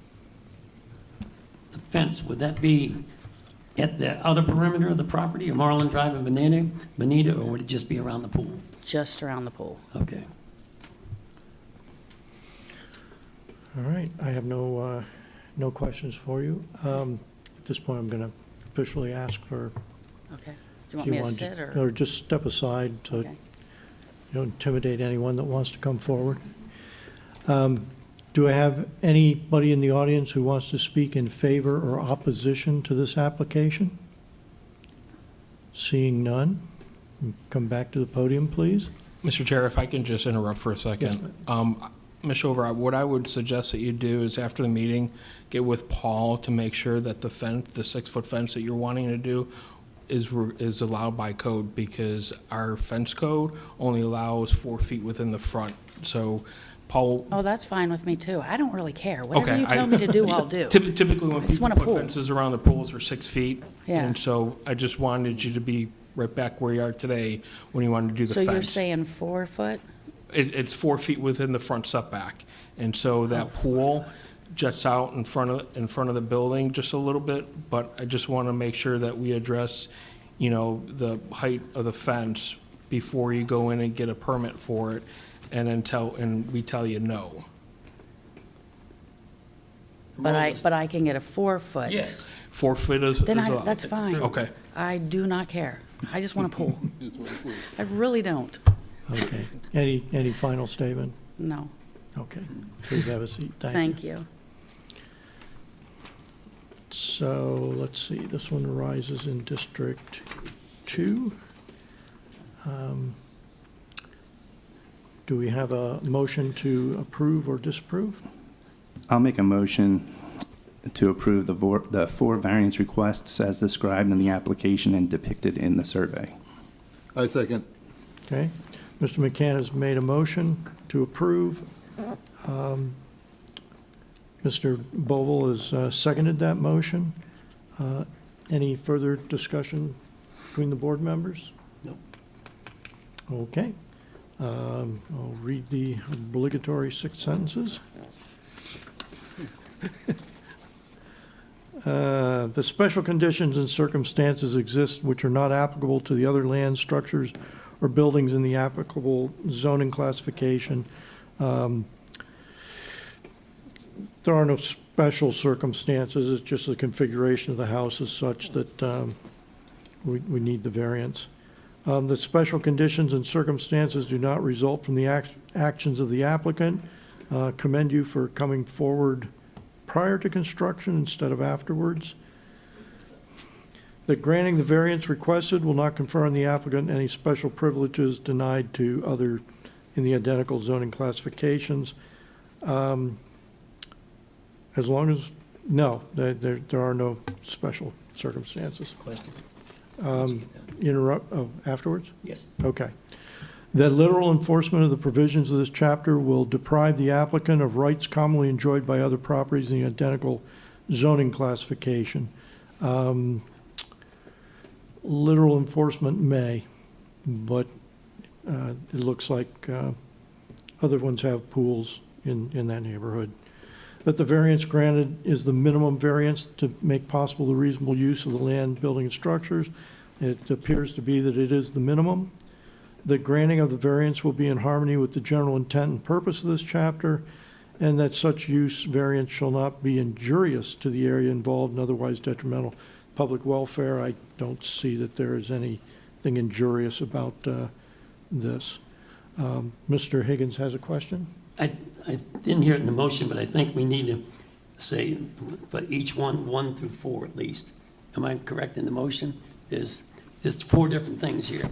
The fence, would that be at the outer perimeter of the property, or Marlin Drive and Bonita, or would it just be around the pool? Just around the pool. Okay. All right, I have no questions for you. At this point, I'm going to officially ask for, Okay. if Do you want you me to want sit, or? or just step aside to Okay. intimidate anyone that wants to come forward. Do I have anybody in the audience who wants to speak in favor or opposition to this application? Seeing none, come back to the podium, please. Mr. Chair, if I can just interrupt for a second. Ms. Over, what I would suggest that you do is after the meeting, get with Paul to make sure that the fence, the 6-foot fence that you're wanting to do is allowed by code, because our fence code only allows 4 feet within the front. So Paul. Oh, that's fine with me too. I don't really care. Whatever Okay, you tell me to do, I'll do. Typically, when I just people want a put pool. fences around the pools are 6 feet. Yeah. And so I just wanted you to be right back where you are today when you wanted to do the So fence. you're saying 4 foot? It's 4 feet within the front setback. And so that pool juts out in front of the building just a little bit, but I just want to make sure that we address, the height of the fence before you go in and get a permit for it, and then we tell you no. But I can get a 4 foot. Yes. 4 feet is Then allowed. that's fine. Okay. I do not care. I just want a pool. I really don't. Okay. Any final statement? No. Okay. Please have a seat. Thank you. So, let's see, this one arises in District 2. Do we have a motion to approve or disapprove? I'll make a motion to approve the 4 variance requests as described in the application and depicted in the survey. I second. Okay. Mr. McCann has made a motion to approve. Mr. Bovell has seconded that motion. Any further discussion between the board members? No. Okay. I'll read the obligatory 6 sentences. The special conditions and circumstances exist which are not applicable to the other land, structures, or buildings in the applicable zoning classification. There are no special circumstances. It's just the configuration of the house is such that we need the variance. The special conditions and circumstances do not result from the actions of the applicant. Commend you for coming forward prior to construction instead of afterwards. That granting the variance requested will not confer on the applicant any special privileges denied to other in the identical zoning classifications. As long as, no, there are no special circumstances. Question. Interrupt, afterwards? Yes. Okay. That literal enforcement of the provisions of this chapter will deprive the applicant of rights commonly enjoyed by other properties in the identical zoning classification. Literal enforcement may, but it looks like other ones have pools in that neighborhood. That the variance granted is the minimum variance to make possible the reasonable use of the land, building, and structures. It appears to be that it is the minimum. The granting of the variance will be in harmony with the general intent and purpose of this chapter, and that such use variance shall not be injurious to the area involved and otherwise detrimental to public welfare. I don't see that there is anything injurious about this. Mr. Higgins has a question? I didn't hear it in the motion, but I think we need to say for each one, 1 through 4 at least. Am I correct in the motion? There's 4 different things here.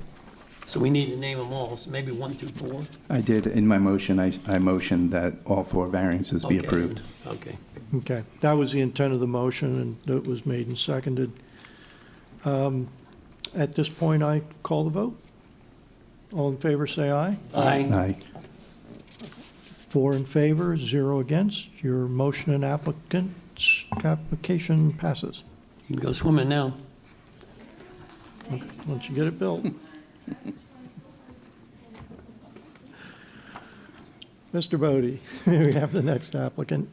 So we need to name them all, so maybe 1 through 4? I did, in my motion, I motioned that all 4 variances be Okay. approved. Okay. Okay, that was the intent of the motion, and it was made and seconded. At this point, I call the vote. All in favor, say aye. Aye. Aye. 4 in favor, 0 against. Your motion and application passes. You can go swimming now. Once you get it built. Mr. Bodie, we have the next applicant.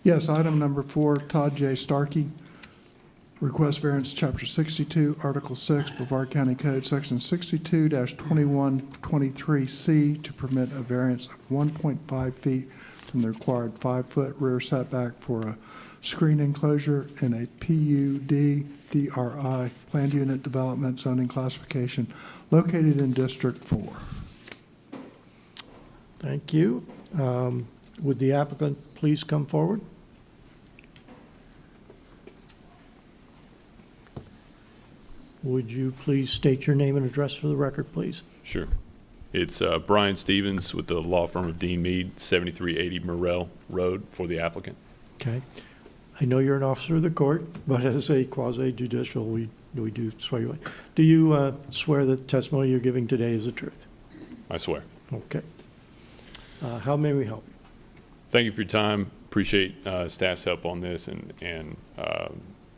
Yes, item number 4, Todd J. Starkey. Request variance, Chapter 62, Article 6, Brevard County Code, Section 62-2123C, to permit a variance of 1.5 feet from the required 5-foot rear setback for a screen enclosure in a PUD DRI planned unit development zoning classification located in District 4. Thank you. Would the applicant please come forward? Would you please state your name and address for the record, please? Sure. It's Brian Stevens with the law firm of Dean Mead, 7380 Morrell Road, for the applicant. Okay. I know you're an officer of the court, but as a quasi-judicial, we do swear you in. Do you swear that the testimony you're giving today is the truth? I swear. Okay. How may we help you? Thank you for your time. Appreciate staff's help on this and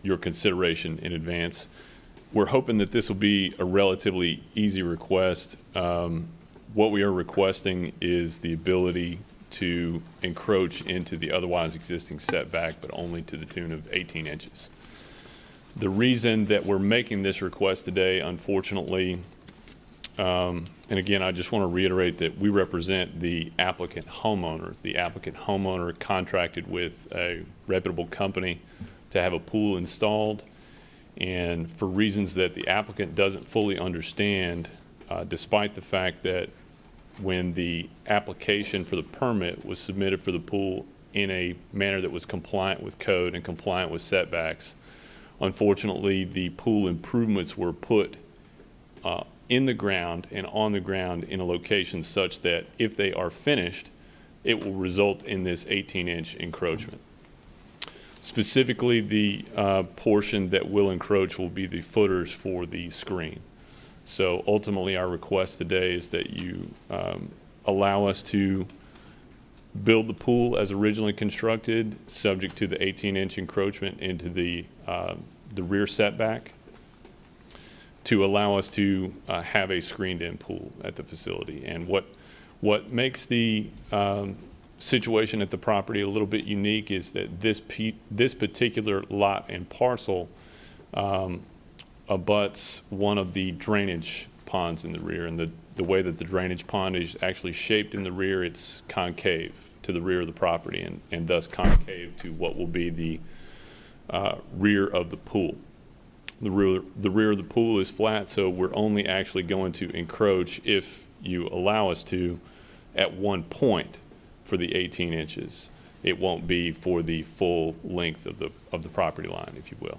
your consideration in advance. We're hoping that this will be a relatively easy request. What we are requesting is the ability to encroach into the otherwise existing setback, but only to the tune of 18 inches. The reason that we're making this request today, unfortunately, and again, I just want to reiterate that we represent the applicant homeowner. The applicant homeowner contracted with a reputable company to have a pool installed. And for reasons that the applicant doesn't fully understand, despite the fact that when the application for the permit was submitted for the pool in a manner that was compliant with code and compliant with setbacks, unfortunately, the pool improvements were put in the ground and on the ground in a location such that if they are finished, it will result in this 18-inch encroachment. Specifically, the portion that will encroach will be the footers for the screen. So ultimately, our request today is that you allow us to build the pool as originally constructed, subject to the 18-inch encroachment into the rear setback, to allow us to have a screened-in pool at the facility. And what makes the situation at the property a little bit unique is that this particular lot and parcel abuts one of the drainage ponds in the rear, and the way that the drainage pond is actually shaped in the rear, it's concave to the rear of the property and thus concave to what will be the rear of the pool. The rear of the pool is flat, so we're only actually going to encroach, if you allow us to, at one point for the 18 inches. It won't be for the full length of the property line, if you will.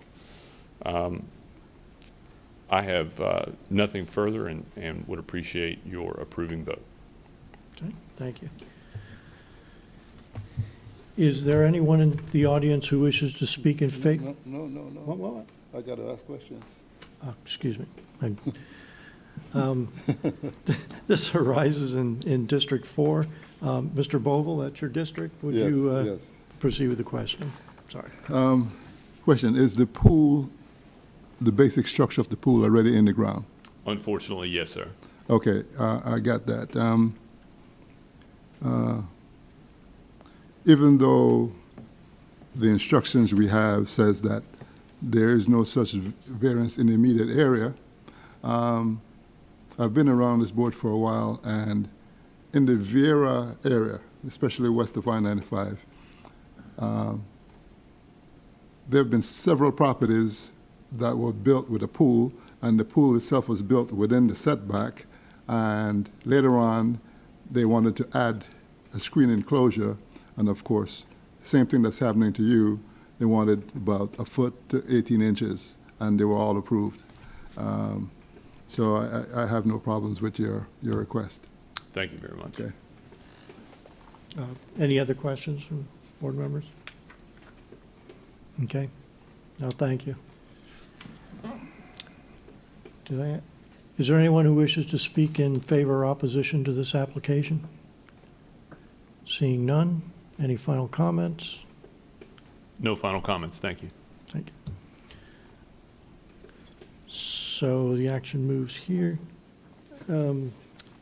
I have nothing further and would appreciate your approving vote. Okay, thank you. Is there anyone in the audience who wishes to speak in favor? No. What? I got to ask questions. Excuse me. This arises in District 4. Mr. Boval, that's your district. Would you Yes. proceed with the question? Sorry. Question, is the pool, the basic structure of the pool already in the ground? Unfortunately, yes, sir. Okay, I got that. Even though the instructions we have says that there is no such variance in the immediate area, I've been around this board for a while, and in the Vera area, especially west of I-95, there have been several properties that were built with a pool, and the pool itself was built within the setback, and later on, they wanted to add a screen enclosure, and of course, same thing that's happening to you, they wanted about a foot to 18 inches, and they were all approved. So I have no problems with your request. Thank you very much. Okay. Any other questions from board members? Okay. No, thank you. Is there anyone who wishes to speak in favor or opposition to this application? Seeing none, any final comments? No final comments. Thank you. Thank you. So the action moves here.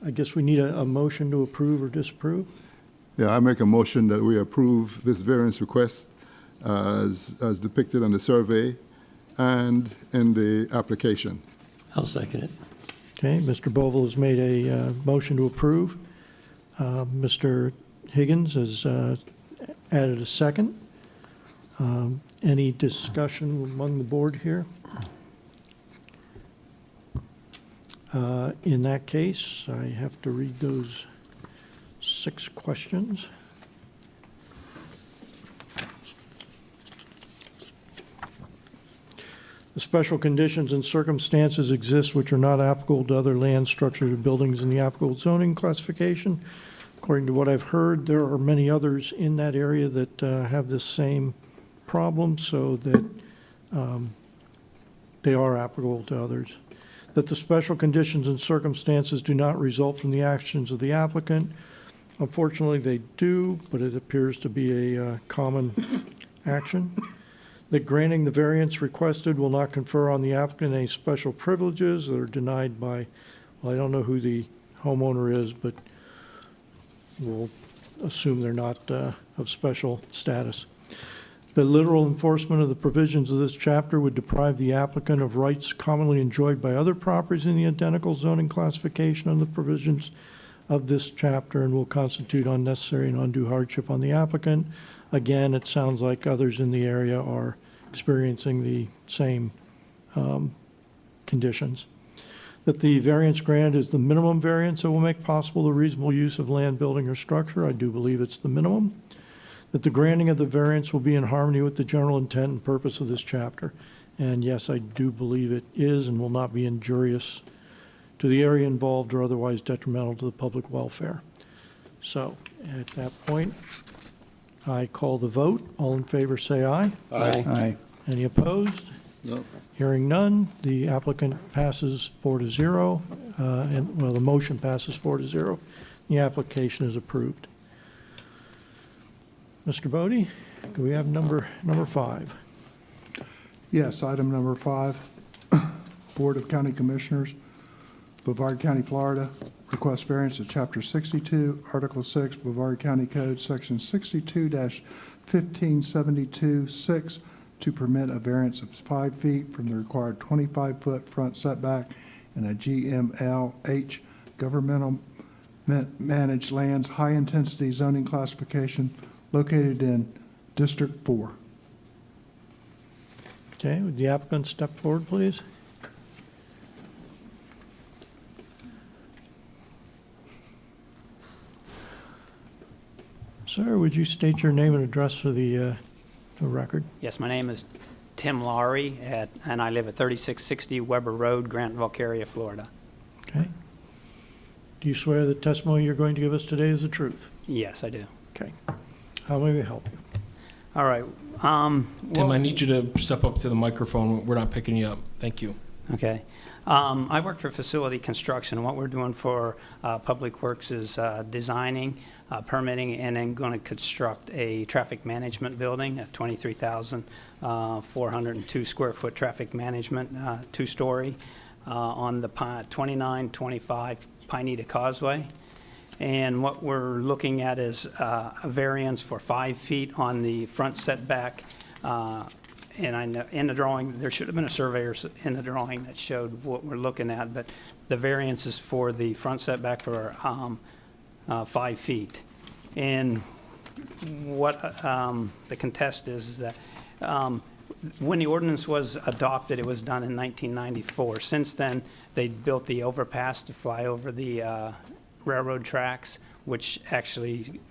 I guess we need a motion to approve or disapprove. Yeah, I make a motion that we approve this variance request as depicted on the survey and in the application. I'll second it. Okay, Mr. Boval has made a motion to approve. Mr. Higgins has added a second. Any discussion among the board here? In that case, I have to read those 6 questions. The special conditions and circumstances exist which are not applicable to other land, structures, or buildings in the applicable zoning classification. According to what I've heard, there are many others in that area that have this same problem, so that they are applicable to others. That the special conditions and circumstances do not result from the actions of the applicant. Unfortunately, they do, but it appears to be a common action. That granting the variance requested will not confer on the applicant any special privileges that are denied by, well, I don't know who the homeowner is, but we'll assume they're not of special status. The literal enforcement of the provisions of this chapter would deprive the applicant of rights commonly enjoyed by other properties in the identical zoning classification of the provisions of this chapter and will constitute unnecessary and undue hardship on the applicant. Again, it sounds like others in the area are experiencing the same conditions. That the variance grant is the minimum variance that will make possible the reasonable use of land, building, or structure. I do believe it's the minimum. That the granting of the variance will be in harmony with the general intent and purpose of this chapter. And yes, I do believe it is and will not be injurious to the area involved or otherwise detrimental to the public welfare. So at that point, I call the vote. All in favor, say aye. Aye. Any opposed? No. Hearing none, the applicant passes 4-0, and, well, the motion passes 4-0. The application is approved. Mr. Bodie, can we have number 5? Yes, item number 5, Board of County Commissioners, Brevard County, Florida, request variance of Chapter 62, Article 6, Brevard County Code, Section 62-1572-6, to permit a variance of 5 feet from the required 25-foot front setback in a GMLH governmental managed lands high-intensity zoning classification located in District 4. Okay, would the applicant step forward, please? Sir, would you state your name and address for the record? Yes, my name is Tim Lawry, and I live at 3660 Weber Road, Grant, Valcaria, Florida. Okay. Do you swear the testimony you're going to give us today is the truth? Yes, I do. Okay. How may we help you? All right. Tim, I need you to step up to the microphone. We're not picking you up. Thank you. Okay. I work for facility construction. What we're doing for Public Works is designing, permitting, and then going to construct a traffic management building, a 23,402 square foot traffic management, 2-story, on the 2925 Pineda Causeway. And what we're looking at is a variance for 5 feet on the front setback. And I know in the drawing, there should have been a surveyor in the drawing that showed what we're looking at, but the variance is for the front setback for 5 feet. And what the contest is that when the ordinance was adopted, it was done in 1994. Since then, they built the overpass to fly over the railroad tracks, which actually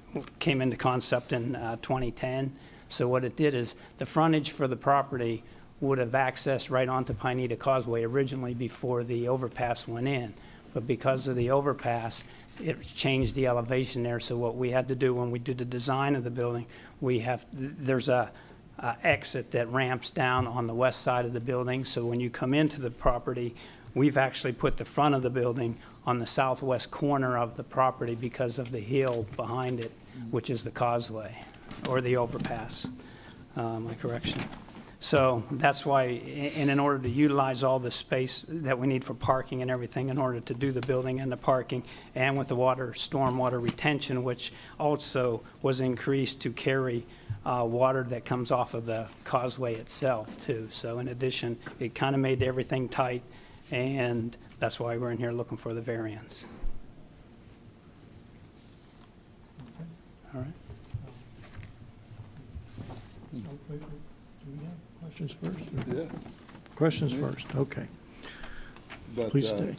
came into concept in 2010. So what it did is the frontage for the property would have accessed right onto Pineda Causeway originally before the overpass went in. But because of the overpass, it changed the elevation there. So what we had to do when we did the design of the building, there's a exit that ramps down on the west side of the building. So when you come into the property, we've actually put the front of the building on the southwest corner of the property because of the hill behind it, which is the causeway, or the overpass, my correction. So that's why, and in order to utilize all the space that we need for parking and everything, in order to do the building and the parking, and with the stormwater retention, which also was increased to carry water that comes off of the causeway itself too. So in addition, it kind of made everything tight, and that's why we're in here looking for the variance. All right. Do we have questions first? Yeah. Questions first, okay. But, Please stay.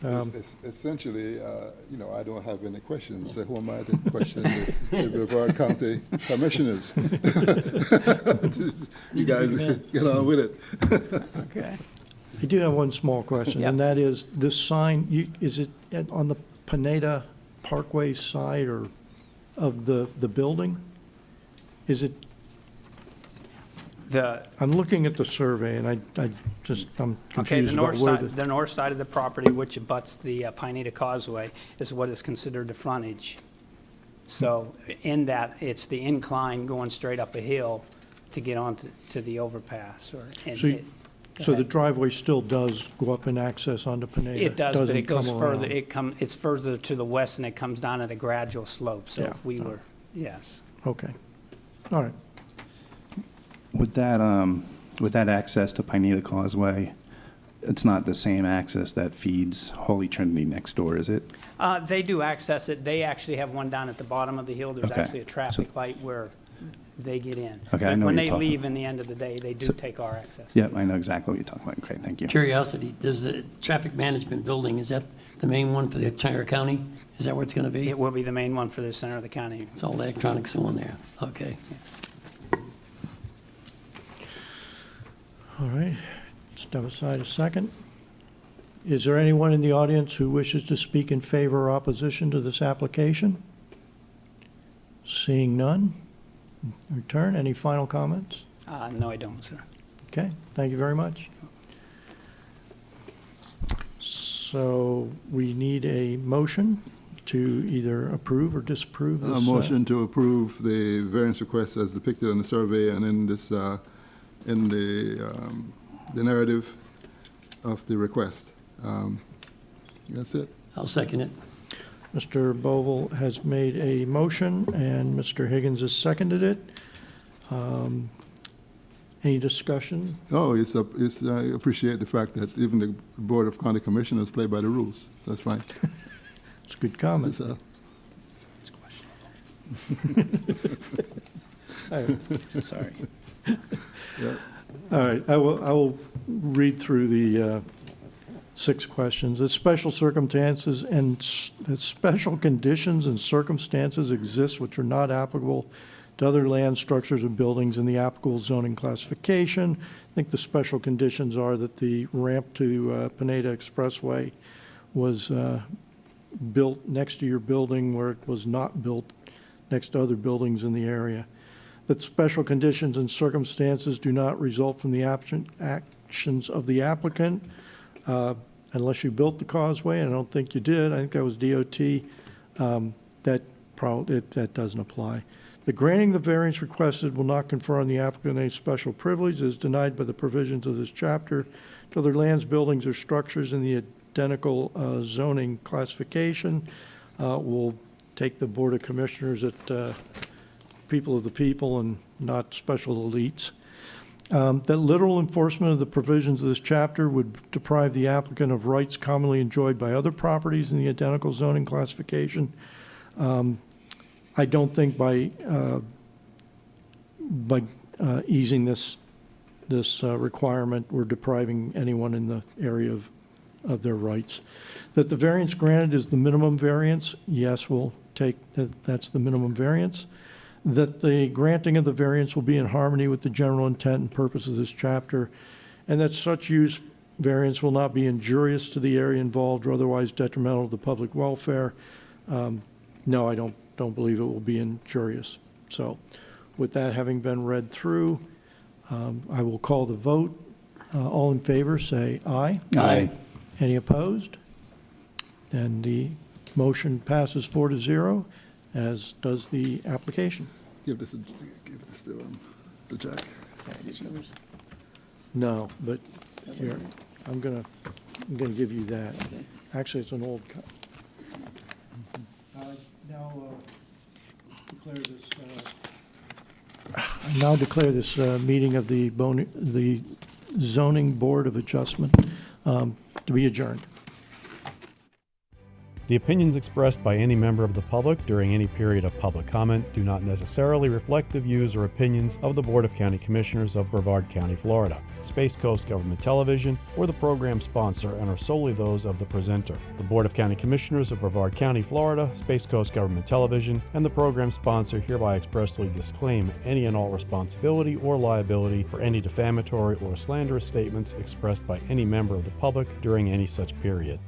Essentially, I don't have any questions. Who am I to question the Brevard County Commissioners? You guys get on with it. Okay. I do have one small question, Yep. and that is, this sign, is it on the Pineda Parkway side or of the building? Is it, I'm looking at the survey, and I'm Okay, confused the about north where side, the north side of the property, which abuts the Pineda Causeway, is what is considered the frontage. So in that, it's the incline going straight up a hill to get onto the overpass. So the driveway still does go up and access onto Pineda? It does, but it goes doesn't come further, around? it's further to the west, and it comes down at a gradual slope. So Yeah. if we were, yes. Okay, all right. With that access to Pineda Causeway, it's not the same access that feeds Holy Trinity next door, is it? They do access it. They actually have one down at the bottom of the hill. There's Okay. actually a traffic light where they get in. Okay, I know When what they you're talking leave in the end of the day, they do take our access. Yep, I know exactly what you're talking about. Great, thank you. Curiosity, does the traffic management building, is that the main one for the entire county? Is that where it's going to be? It will be the main one for the center of the county. It's all electronics on there. Okay. All right, step aside a second. Is there anyone in the audience who wishes to speak in favor or opposition to this application? Seeing none, return. Any final comments? No, I don't, sir. Okay, thank you very much. So we need a motion to either approve or disapprove A this. motion to approve the variance request as depicted on the survey and in this, in the narrative of the request. That's it. I'll second it. Mr. Bovell has made a motion, and Mr. Higgins has seconded it. Any discussion? Oh, I appreciate the fact that even the Board of County Commissioners play by the rules. That's fine. It's a good comment. It's, Sorry. yeah. All right, I will read through the 6 questions. That special circumstances and that special conditions and circumstances exist which are not applicable to other land, structures, or buildings in the applicable zoning classification. I think the special conditions are that the ramp to Pineda Expressway was built next to your building where it was not built next to other buildings in the area. That special conditions and circumstances do not result from the actions of the applicant unless you built the causeway, and I don't think you did. I think that was DOT. That doesn't apply. The granting the variance requested will not confer on the applicant any special privilege as denied by the provisions of this chapter to other lands, buildings, or structures in the identical zoning classification. We'll take the Board of Commissioners at people of the people and not special elites. That literal enforcement of the provisions of this chapter would deprive the applicant of rights commonly enjoyed by other properties in the identical zoning classification. I don't think by easing this requirement, we're depriving anyone in the area of their rights. That the variance granted is the minimum variance, yes, we'll take that's the minimum variance. That the granting of the variance will be in harmony with the general intent and purpose of this chapter, and that such use variance will not be injurious to the area involved or otherwise detrimental to the public welfare. No, I don't believe it will be injurious. So with that having been read through, I will call the vote. All in favor, say aye. Aye. Any opposed? Then the motion passes 4-0, as does the application. Give this to Jack. No, but here, I'm gonna give you that. Actually, it's an old cut. Now declare this meeting of the Zoning Board of Adjustment to be adjourned. The The opinions expressed by any member of the public during any period of public comment do not necessarily reflect the views or opinions of the Board of County Commissioners of Brevard County, Florida, Space Coast Government Television, or the program sponsor, and are solely those of the presenter. The Board of County Commissioners of Brevard County, Florida, Space Coast Government Television, and the program sponsor hereby expressly disclaim any and all responsibility or liability for any defamatory or slanderous statements expressed by any member of the public during any such period.